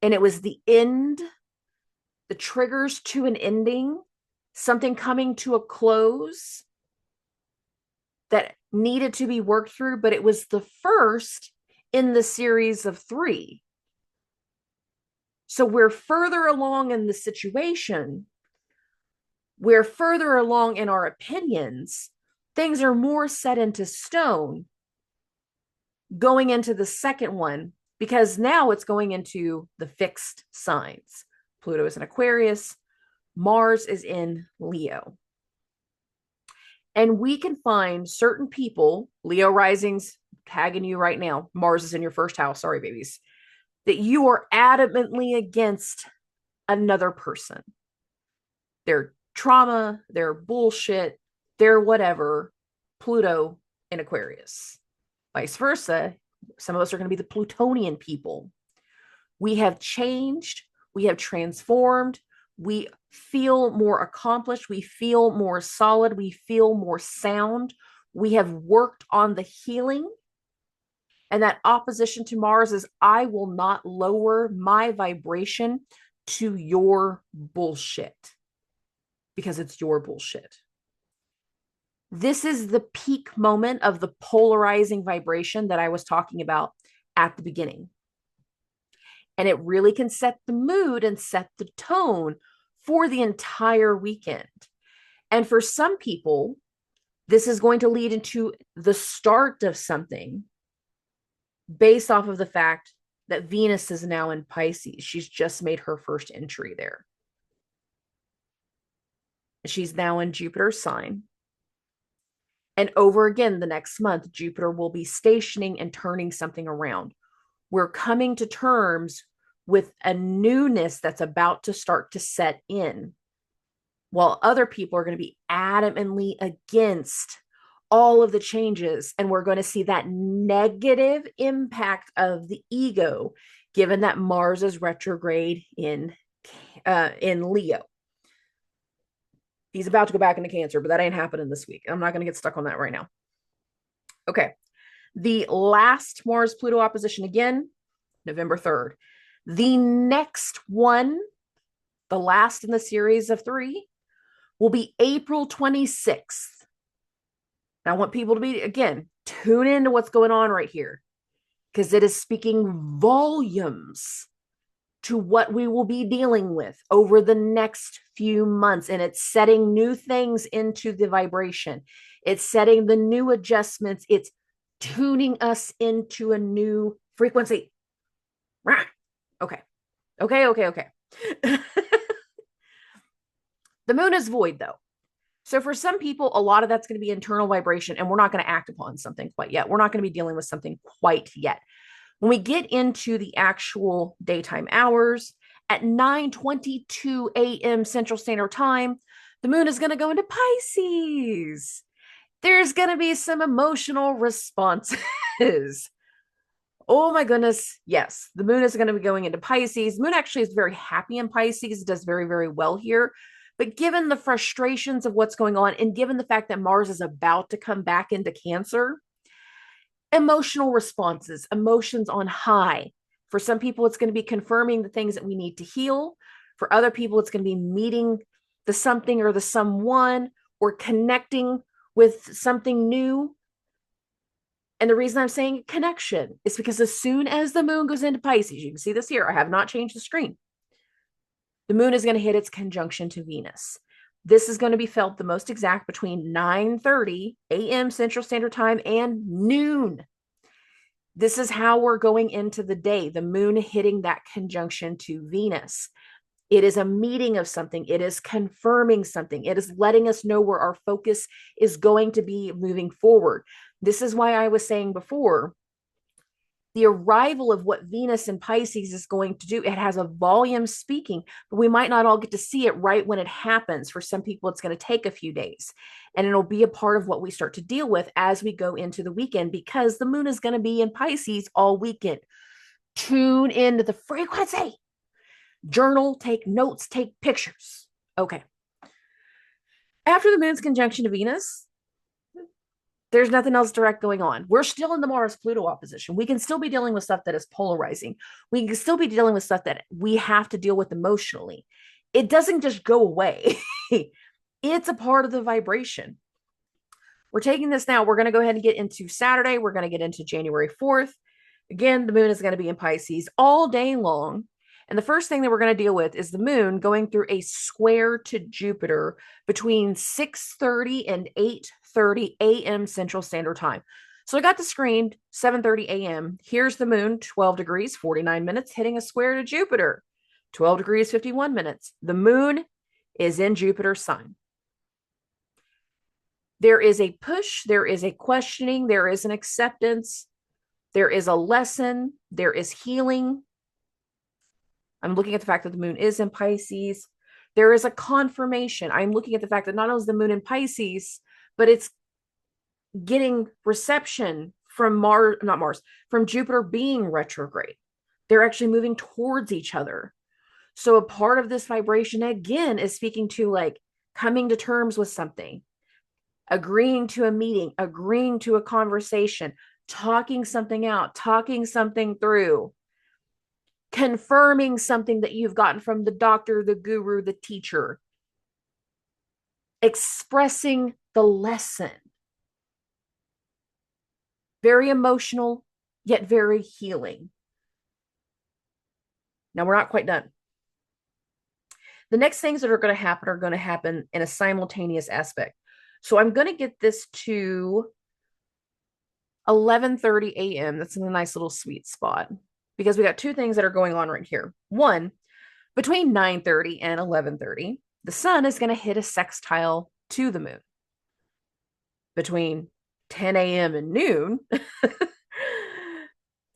And it was the end, the triggers to an ending, something coming to a close that needed to be worked through, but it was the first in the series of 3. So we're further along in the situation. We're further along in our opinions. Things are more set into stone going into the second one, because now it's going into the fixed signs. Pluto is in Aquarius, Mars is in Leo. And we can find certain people, Leo risings, tagging you right now, Mars is in your first house, sorry babies, that you are adamantly against another person. Their trauma, their bullshit, their whatever, Pluto in Aquarius. Vice versa, some of us are going to be the Plutonian people. We have changed, we have transformed, we feel more accomplished, we feel more solid, we feel more sound. We have worked on the healing And that opposition to Mars is I will not lower my vibration to your bullshit because it's your bullshit. This is the peak moment of the polarizing vibration that I was talking about at the beginning. And it really can set the mood and set the tone for the entire weekend. And for some people, this is going to lead into the start of something based off of the fact that Venus is now in Pisces. She's just made her first entry there. She's now in Jupiter's sign. And over again, the next month, Jupiter will be stationing and turning something around. We're coming to terms with a newness that's about to start to set in, while other people are going to be adamantly against all of the changes. And we're going to see that negative impact of the ego, given that Mars is retrograde in Leo. He's about to go back into Cancer, but that ain't happening this week. I'm not going to get stuck on that right now. Okay. The last Mars-Pluto opposition again, November 3rd. The next one, the last in the series of 3, will be April 26th. And I want people to be, again, tune into what's going on right here, because it is speaking volumes to what we will be dealing with over the next few months. And it's setting new things into the vibration. It's setting the new adjustments. It's tuning us into a new frequency. Okay. The moon is void, though. So for some people, a lot of that's going to be internal vibration, and we're not going to act upon something quite yet. We're not going to be dealing with something quite yet. When we get into the actual daytime hours at 9:22 a.m. Central Standard Time, the moon is going to go into Pisces. There's going to be some emotional responses. Oh my goodness. Yes, the moon is going to be going into Pisces. The moon actually is very happy in Pisces. It does very, very well here. But given the frustrations of what's going on, and given the fact that Mars is about to come back into Cancer, emotional responses, emotions on high. For some people, it's going to be confirming the things that we need to heal. For other people, it's going to be meeting the something or the someone, or connecting with something new. And the reason I'm saying connection is because as soon as the moon goes into Pisces, you can see this here, I have not changed the screen. The moon is going to hit its conjunction to Venus. This is going to be felt the most exact between 9:30 a.m. Central Standard Time and noon. This is how we're going into the day, the moon hitting that conjunction to Venus. It is a meeting of something. It is confirming something. It is letting us know where our focus is going to be moving forward. This is why I was saying before, the arrival of what Venus in Pisces is going to do, it has a volume speaking, but we might not all get to see it right when it happens. For some people, it's going to take a few days, and it'll be a part of what we start to deal with as we go into the weekend, because the moon is going to be in Pisces all weekend. Tune into the frequency. Journal, take notes, take pictures. Okay. After the moon's conjunction to Venus, there's nothing else direct going on. We're still in the Mars-Pluto opposition. We can still be dealing with stuff that is polarizing. We can still be dealing with stuff that we have to deal with emotionally. It doesn't just go away. It's a part of the vibration. We're taking this now. We're going to go ahead and get into Saturday. We're going to get into January 4th. Again, the moon is going to be in Pisces all day long. And the first thing that we're going to deal with is the moon going through a square to Jupiter between 6:30 and 8:30 a.m. Central Standard Time. So I got the screen, 7:30 a.m. Here's the moon, 12 degrees, 49 minutes, hitting a square to Jupiter, 12 degrees, 51 minutes. The moon is in Jupiter's sign. There is a push, there is a questioning, there is an acceptance, there is a lesson, there is healing. I'm looking at the fact that the moon is in Pisces. There is a confirmation. I'm looking at the fact that not only is the moon in Pisces, but it's getting reception from from Jupiter being retrograde. They're actually moving towards each other. So a part of this vibration, again, is speaking to like coming to terms with something, agreeing to a meeting, agreeing to a conversation, talking something out, talking something through, confirming something that you've gotten from the doctor, the guru, the teacher, expressing the lesson. Very emotional, yet very healing. Now, we're not quite done. The next things that are going to happen in a simultaneous aspect. So I'm going to get this to 11:30 a.m. That's in a nice little sweet spot because we got two things that are going on right here. One, between 9:30 and 11:30, the sun is going to hit a sextile to the moon. Between 10 a.m. and noon,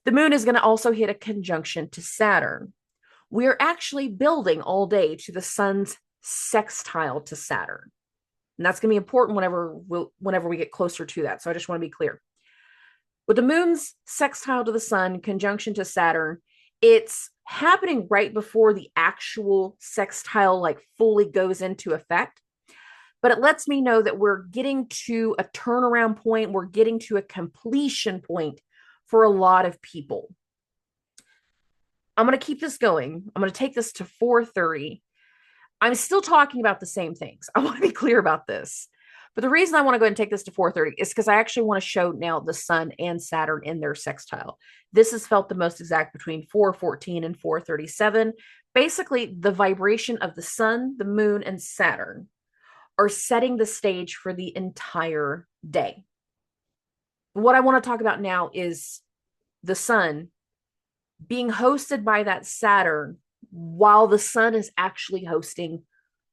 the moon is going to also hit a conjunction to Saturn. We're actually building all day to the sun's sextile to Saturn. And that's going to be important whenever we get closer to that. So I just want to be clear. With the moon's sextile to the sun, conjunction to Saturn, it's happening right before the actual sextile like fully goes into effect. But it lets me know that we're getting to a turnaround point. We're getting to a completion point for a lot of people. I'm going to keep this going. I'm going to take this to 4:30. I'm still talking about the same things. I want to be clear about this. But the reason I want to go ahead and take this to 4:30 is because I actually want to show now the sun and Saturn in their sextile. This is felt the most exact between 4:14 and 4:37. Basically, the vibration of the sun, the moon, and Saturn are setting the stage for the entire day. What I want to talk about now is the sun being hosted by that Saturn while the sun is actually hosting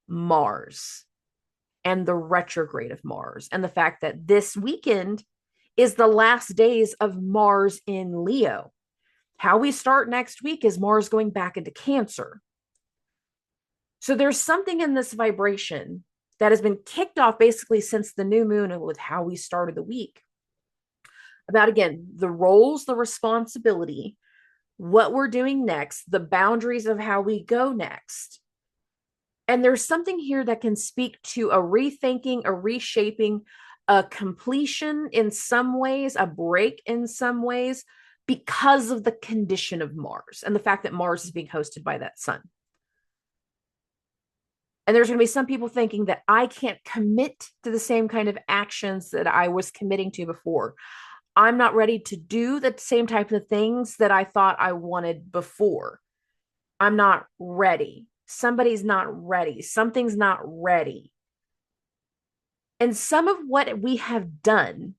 Mars and the retrograde of Mars, and the fact that this weekend is the last days of Mars in Leo. How we start next week is Mars going back into Cancer. So there's something in this vibration that has been kicked off basically since the new moon and with how we started the week about, again, the roles, the responsibility, what we're doing next, the boundaries of how we go next. And there's something here that can speak to a rethinking, a reshaping, a completion in some ways, a break in some ways, because of the condition of Mars and the fact that Mars is being hosted by that sun. And there's going to be some people thinking that I can't commit to the same kind of actions that I was committing to before. I'm not ready to do the same type of things that I thought I wanted before. I'm not ready. Somebody's not ready. Something's not ready. And some of what we have done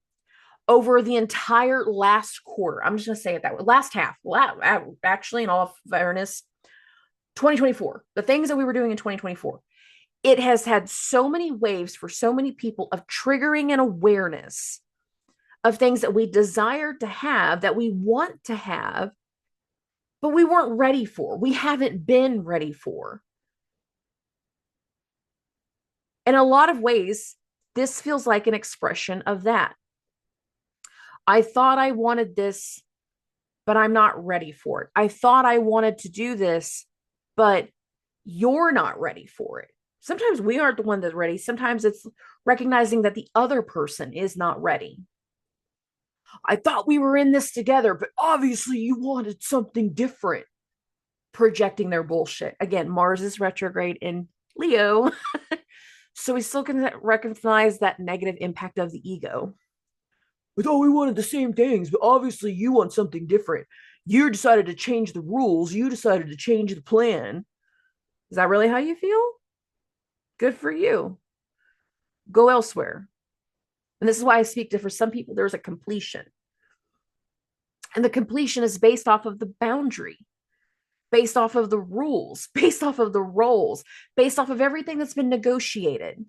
over the entire last quarter, I'm just going to say it that way, last half, actually, in all fairness, 2024, the things that we were doing in 2024, it has had so many waves for so many people of triggering an awareness of things that we desire to have, that we want to have, but we weren't ready for. We haven't been ready for. In a lot of ways, this feels like an expression of that. I thought I wanted this, but I'm not ready for it. I thought I wanted to do this, but you're not ready for it. Sometimes we aren't the one that's ready. Sometimes it's recognizing that the other person is not ready. I thought we were in this together, but obviously you wanted something different. Projecting their bullshit. Again, Mars is retrograde in Leo. So we still can recognize that negative impact of the ego. I thought we wanted the same things, but obviously you want something different. You decided to change the rules. You decided to change the plan. Is that really how you feel? Good for you. Go elsewhere. And this is why I speak to, for some people, there's a completion. And the completion is based off of the boundary, based off of the rules, based off of the roles, based off of everything that's been negotiated.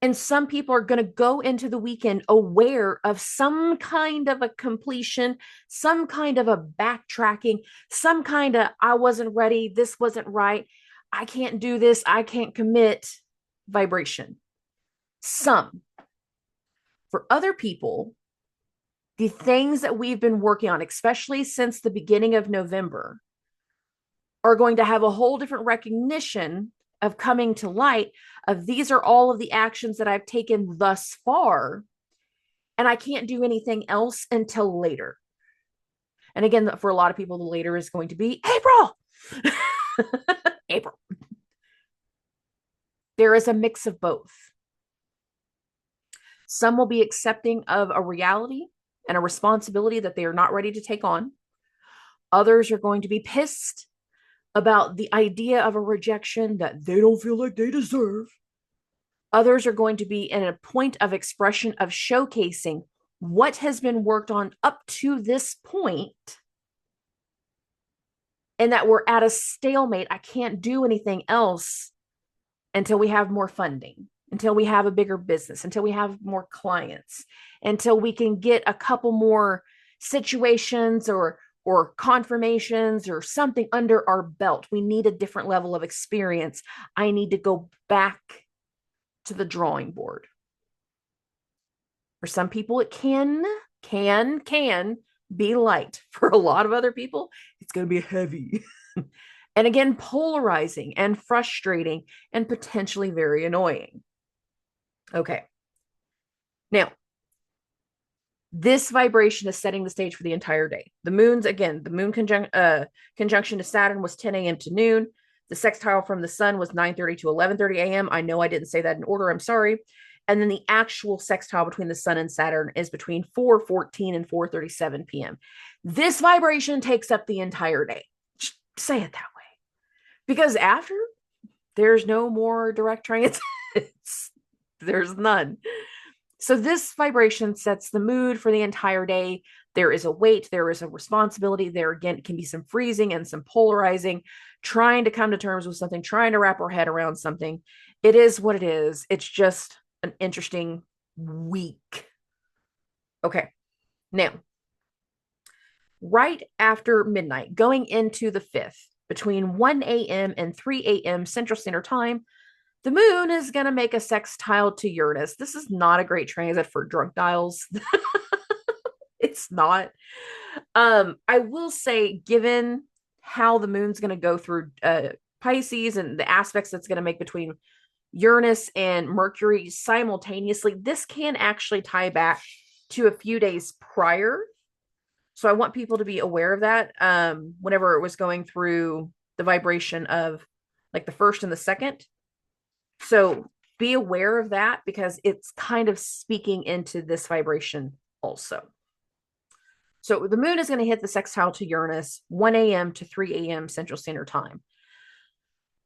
And some people are going to go into the weekend aware of some kind of a completion, some kind of a backtracking, some kind of, I wasn't ready, this wasn't right, I can't do this, I can't commit vibration. Some. For other people, the things that we've been working on, especially since the beginning of November, are going to have a whole different recognition of coming to light of these are all of the actions that I've taken thus far. and I can't do anything else until later. And again, for a lot of people, the later is going to be April. April. There is a mix of both. Some will be accepting of a reality and a responsibility that they are not ready to take on. Others are going to be pissed about the idea of a rejection that they don't feel like they deserve. Others are going to be in a point of expression of showcasing what has been worked on up to this point, and that we're at a stalemate. I can't do anything else until we have more funding, until we have a bigger business, until we have more clients, until we can get a couple more situations or confirmations or something under our belt. We need a different level of experience. I need to go back to the drawing board. For some people, it can be light. For a lot of other people, it's going to be heavy. And again, polarizing and frustrating and potentially very annoying. Okay. Now, this vibration is setting the stage for the entire day. The moon's, again, the moon conjunction to Saturn was 10 a.m. to noon. The sextile from the sun was 9:30 to 11:30 a.m. I know I didn't say that in order. I'm sorry. And then the actual sextile between the sun and Saturn is between 4:14 and 4:37 p.m. This vibration takes up the entire day. Just say it that way. Because after, there's no more direct transits. There's none. So this vibration sets the mood for the entire day. There is a weight, there is a responsibility. There again can be some freezing and some polarizing, trying to come to terms with something, trying to wrap our head around something. It is what it is. It's just an interesting week. Okay. Now, right after midnight, going into the 5th, between 1 a.m. and 3 a.m. Central Standard Time, the moon is going to make a sextile to Uranus. This is not a great transit for drunk dials. It's not. I will say, given how the moon's going to go through Pisces and the aspects it's going to make between Uranus and Mercury simultaneously, this can actually tie back to a few days prior. So I want people to be aware of that whenever it was going through the vibration of like the 1st and the 2nd. So be aware of that because it's kind of speaking into this vibration also. So the moon is going to hit the sextile to Uranus 1 a.m. to 3 a.m. Central Standard Time.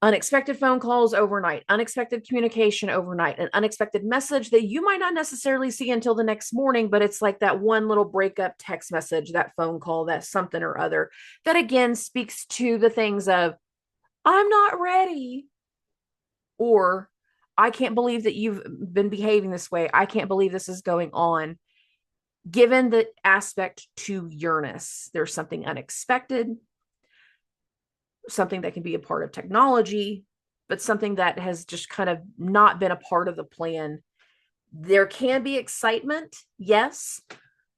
Unexpected phone calls overnight, unexpected communication overnight, an unexpected message that you might not necessarily see until the next morning, but it's like that one little breakup text message, that phone call, that something or other that again speaks to the things of, I'm not ready. Or I can't believe that you've been behaving this way. I can't believe this is going on. Given the aspect to Uranus, there's something unexpected, something that can be a part of technology, but something that has just kind of not been a part of the plan. There can be excitement, yes,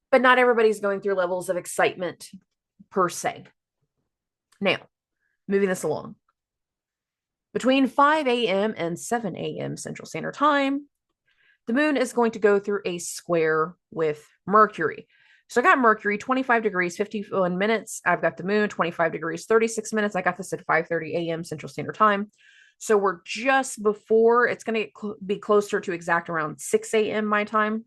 but not everybody's going through levels of excitement per se. Now, moving this along. Between 5 a.m. and 7 a.m. Central Standard Time, the moon is going to go through a square with Mercury. So I got Mercury 25 degrees, 51 minutes. I've got the moon 25 degrees, 36 minutes. I got this at 5:30 a.m. Central Standard Time. So we're just before, it's going to be closer to exact around 6 a.m. my time.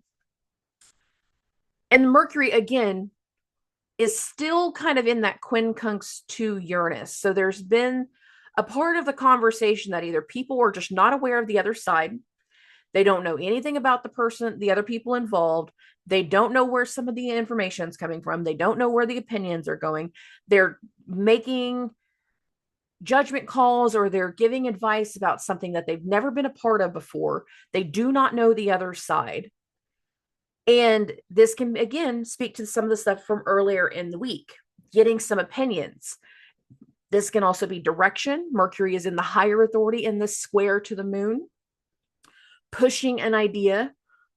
And Mercury, again, is still kind of in that quincunx to Uranus. So there's been a part of the conversation that either people are just not aware of the other side. They don't know anything about the person, the other people involved. They don't know where some of the information is coming from. They don't know where the opinions are going. They're making judgment calls or they're giving advice about something that they've never been a part of before. They do not know the other side. And this can, again, speak to some of the stuff from earlier in the week, getting some opinions. This can also be direction. Mercury is in the higher authority in the square to the moon, pushing an idea,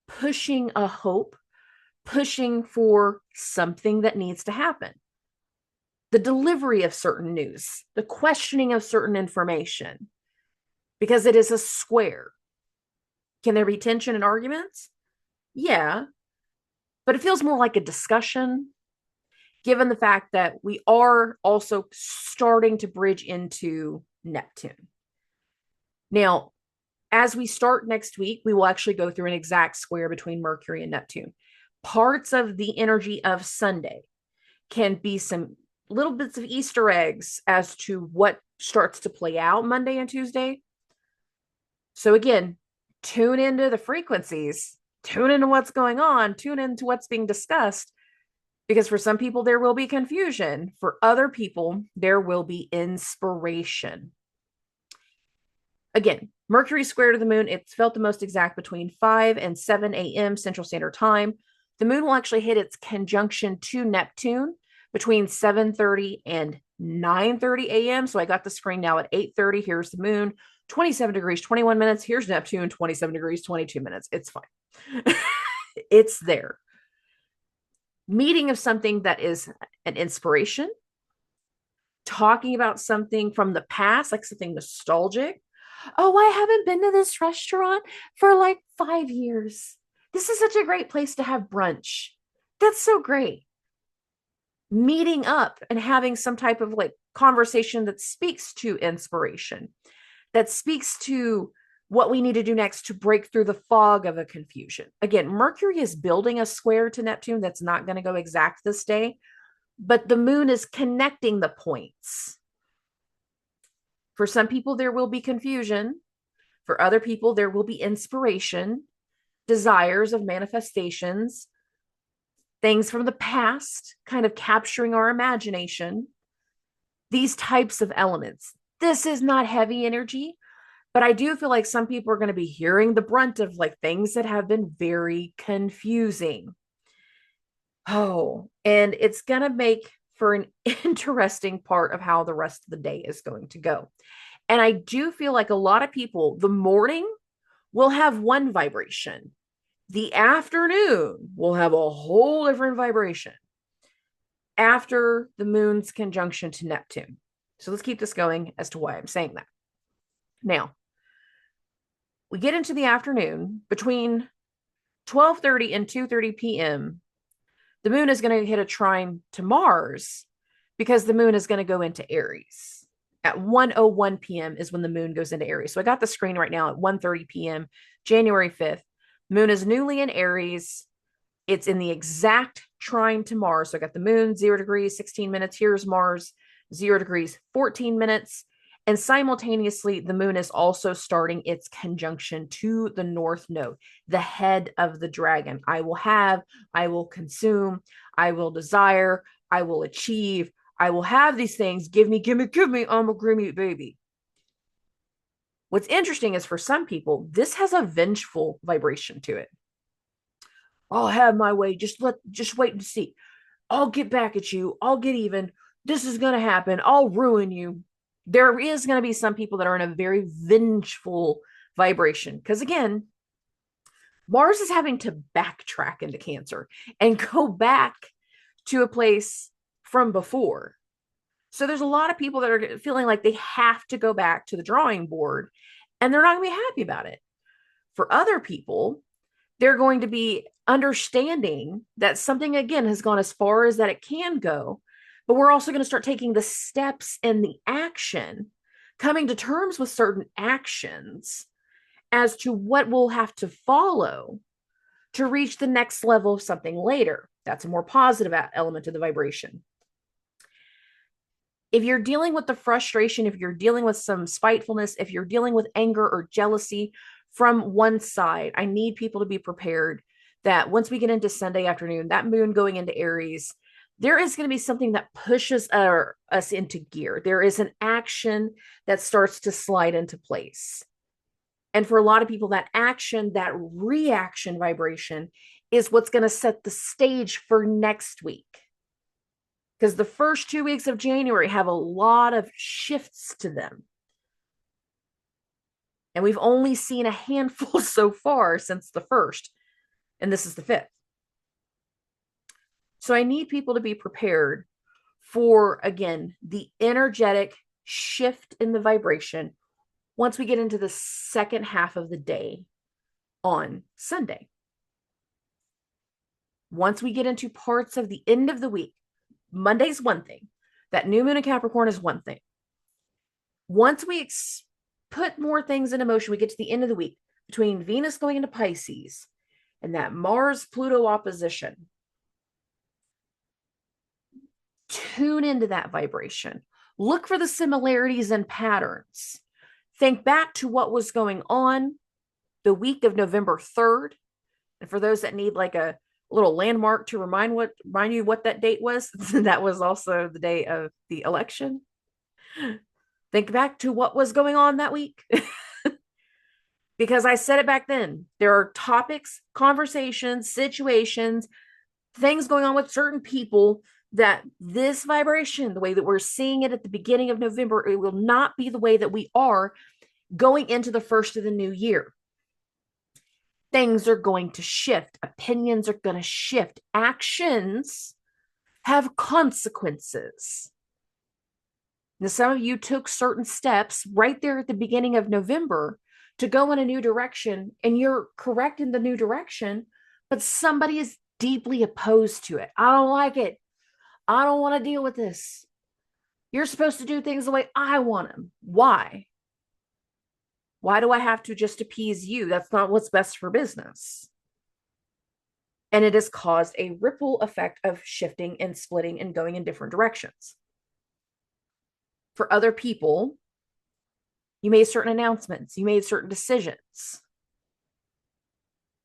pushing a hope, pushing for something that needs to happen. The delivery of certain news, the questioning of certain information, because it is a square. Can there be tension and arguments? Yeah. but it feels more like a discussion, given the fact that we are also starting to bridge into Neptune. Now, as we start next week, we will actually go through an exact square between Mercury and Neptune. Parts of the energy of Sunday can be some little bits of Easter eggs as to what starts to play out Monday and Tuesday. So again, tune into the frequencies, tune into what's going on, tune into what's being discussed, because for some people, there will be confusion. For other people, there will be inspiration. Again, Mercury square to the moon, it's felt the most exact between 5 and 7 a.m. Central Standard Time. The moon will actually hit its conjunction to Neptune between 7:30 and 9:30 a.m. So I got the screen now at 8:30. Here's the moon, 27 degrees, 21 minutes. Here's Neptune, 27 degrees, 22 minutes. It's fine. It's there. Meeting of something that is an inspiration, talking about something from the past, like something nostalgic. Oh, I haven't been to this restaurant for like 5 years. This is such a great place to have brunch. That's so great. Meeting up and having some type of like conversation that speaks to inspiration, that speaks to what we need to do next to break through the fog of a confusion. Again, Mercury is building a square to Neptune that's not going to go exact this day, but the moon is connecting the points. For some people, there will be confusion. For other people, there will be inspiration, desires of manifestations, things from the past, kind of capturing our imagination. These types of elements. This is not heavy energy, but I do feel like some people are going to be hearing the brunt of like things that have been very confusing. Oh, and it's going to make for an interesting part of how the rest of the day is going to go. And I do feel like a lot of people, the morning will have one vibration. The afternoon will have a whole different vibration after the moon's conjunction to Neptune. So let's keep this going as to why I'm saying that. Now, we get into the afternoon between 12:30 and 2:30 p.m. The moon is going to hit a trine to Mars because the moon is going to go into Aries. At 1:01 p.m. is when the moon goes into Aries. So I got the screen right now at 1:30 p.m., January 5th. Moon is newly in Aries. It's in the exact trine to Mars. So I got the moon, 0 degrees, 16 minutes. Here's Mars, 0 degrees, 14 minutes. And simultaneously, the moon is also starting its conjunction to the North Node, the head of the dragon. I will have, I will consume, I will desire, I will achieve, I will have these things. Give me, I'm a grimy baby. What's interesting is for some people, this has a vengeful vibration to it. I'll have my way. Just wait and see. I'll get back at you. I'll get even. This is going to happen. I'll ruin you. There is going to be some people that are in a very vengeful vibration. Because again, Mars is having to backtrack into Cancer and go back to a place from before. So there's a lot of people that are feeling like they have to go back to the drawing board and they're not going to be happy about it. For other people, they're going to be understanding that something, again, has gone as far as that it can go, but we're also going to start taking the steps and the action, coming to terms with certain actions as to what will have to follow to reach the next level of something later. That's a more positive element of the vibration. If you're dealing with the frustration, if you're dealing with some spitefulness, if you're dealing with anger or jealousy from one side, I need people to be prepared that once we get into Sunday afternoon, that moon going into Aries, there is going to be something that pushes us into gear. There is an action that starts to slide into place. And for a lot of people, that action, that reaction vibration is what's going to set the stage for next week. Because the first 2 weeks of January have a lot of shifts to them. And we've only seen a handful so far since the 1st. And this is the 5th. So I need people to be prepared for, again, the energetic shift in the vibration once we get into the second half of the day on Sunday. Once we get into parts of the end of the week, Monday's one thing. That new moon in Capricorn is one thing. Once we put more things into motion, we get to the end of the week between Venus going into Pisces and that Mars-Pluto opposition. Tune into that vibration. Look for the similarities and patterns. Think back to what was going on the week of November 3rd. And for those that need like a little landmark to remind you what that date was, that was also the day of the election. Think back to what was going on that week. Because I said it back then. There are topics, conversations, situations, things going on with certain people that this vibration, the way that we're seeing it at the beginning of November, it will not be the way that we are going into the first of the new year. Things are going to shift. Opinions are going to shift. Actions have consequences. Now, some of you took certain steps right there at the beginning of November to go in a new direction, and you're correct in the new direction, but somebody is deeply opposed to it. I don't like it. I don't want to deal with this. You're supposed to do things the way I want them. Why? Why do I have to just appease you? That's not what's best for business. And it has caused a ripple effect of shifting and splitting and going in different directions. For other people, you made certain announcements, you made certain decisions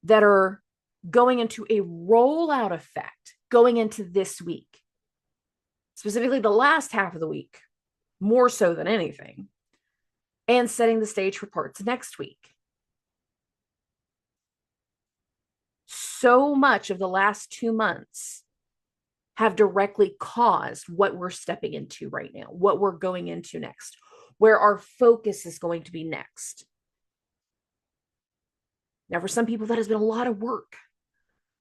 that are going into a rollout effect going into this week, specifically the last half of the week, more so than anything, and setting the stage for parts next week. So much of the last 2 months have directly caused what we're stepping into right now, what we're going into next, where our focus is going to be next. Now, for some people, that has been a lot of work,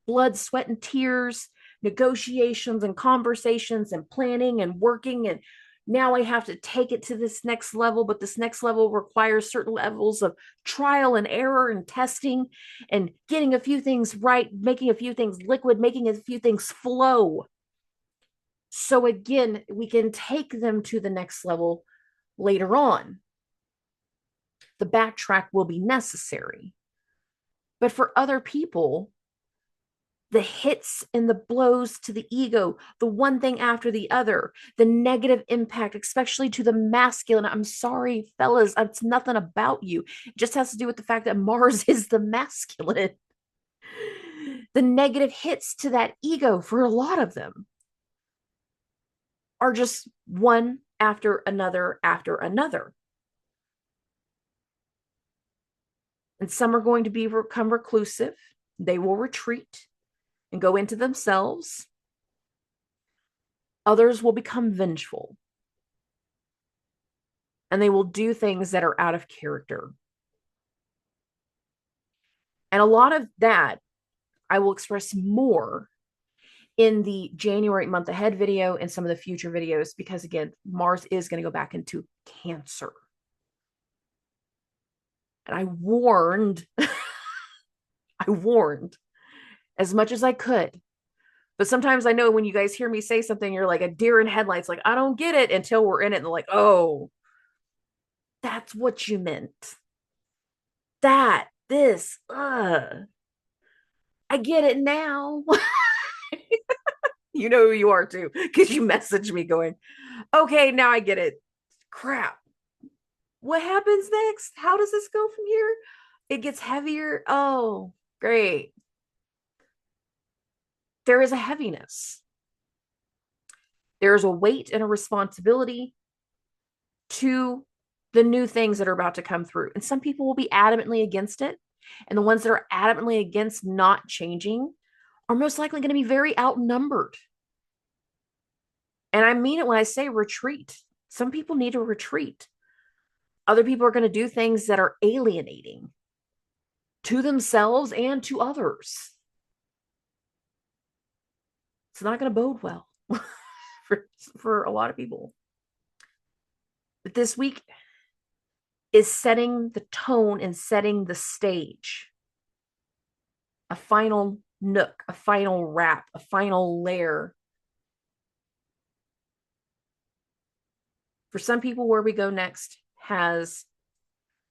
blood, sweat, and tears, negotiations and conversations and planning and working. And now I have to take it to this next level, but this next level requires certain levels of trial and error and testing and getting a few things right, making a few things liquid, making a few things flow. So again, we can take them to the next level later on. The backtrack will be necessary. But for other people, the hits and the blows to the ego, the one thing after the other, the negative impact, especially to the masculine. I'm sorry, fellas, it's nothing about you. It just has to do with the fact that Mars is the masculine. The negative hits to that ego for a lot of them are just one after another after another. And some are going to become reclusive. They will retreat and go into themselves. Others will become vengeful. And they will do things that are out of character. And a lot of that I will express more in the January month ahead video and some of the future videos, because again, Mars is going to go back into Cancer. And I warned as much as I could. But sometimes I know when you guys hear me say something, you're like a deer in headlights, like, I don't get it until we're in it. And they're like, oh, that's what you meant. I get it now. You know who you are too, because you messaged me going, okay, now I get it. Crap. What happens next? How does this go from here? It gets heavier. Oh, great. There is a heaviness. There is a weight and a responsibility to the new things that are about to come through. And some people will be adamantly against it. And the ones that are adamantly against not changing are most likely going to be very outnumbered. And I mean it when I say retreat. Some people need to retreat. Other people are going to do things that are alienating to themselves and to others. It's not going to bode well for a lot of people. But this week is setting the tone and setting the stage. A final nook, a final wrap, a final layer. For some people, where we go next has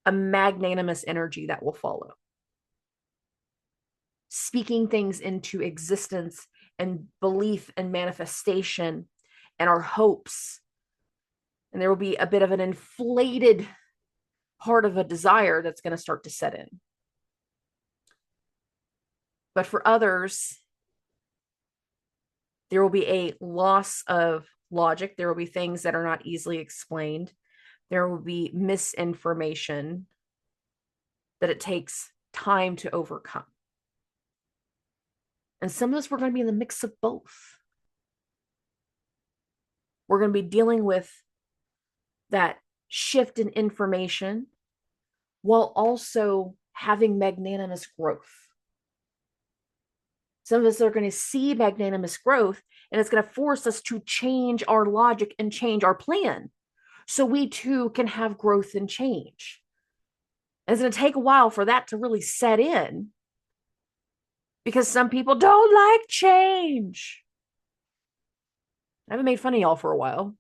a magnanimous energy that will follow, speaking things into existence and belief and manifestation and our hopes. And there will be a bit of an inflated part of a desire that's going to start to set in. But for others, there will be a loss of logic. There will be things that are not easily explained. There will be misinformation that it takes time to overcome. And some of us, we're going to be in the mix of both. We're going to be dealing with that shift in information while also having magnanimous growth. Some of us are going to see magnanimous growth, and it's going to force us to change our logic and change our plan so we too can have growth and change. And it's going to take a while for that to really set in because some people don't like change. I haven't made fun of y'all for a while.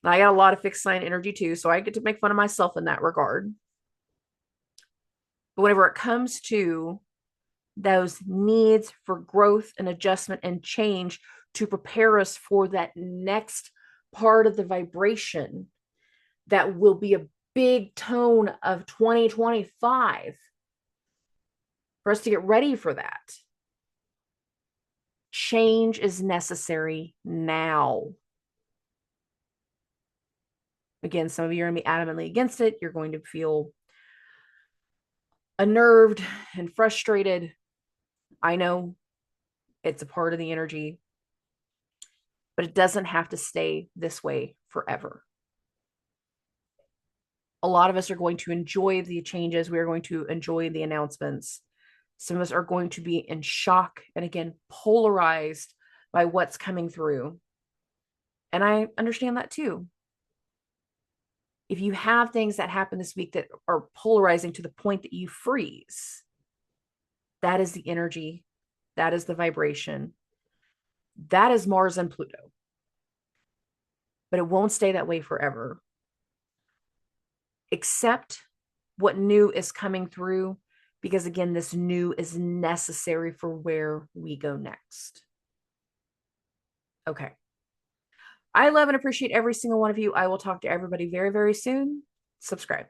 I got a lot of fixed sign energy too, so I get to make fun of myself in that regard. But whenever it comes to those needs for growth and adjustment and change to prepare us for that next part of the vibration that will be a big tone of 2025, for us to get ready for that, change is necessary now. Again, some of you are going to be adamantly against it. You're going to feel unnerved and frustrated. I know it's a part of the energy, but it doesn't have to stay this way forever. A lot of us are going to enjoy the changes. We are going to enjoy the announcements. Some of us are going to be in shock and, again, polarized by what's coming through. And I understand that too. If you have things that happen this week that are polarizing to the point that you freeze, that is the energy. That is the vibration. That is Mars and Pluto. But it won't stay that way forever. Accept what new is coming through, because again, this new is necessary for where we go next. Okay. I love and appreciate every single one of you. I will talk to everybody very, very soon. Subscribe.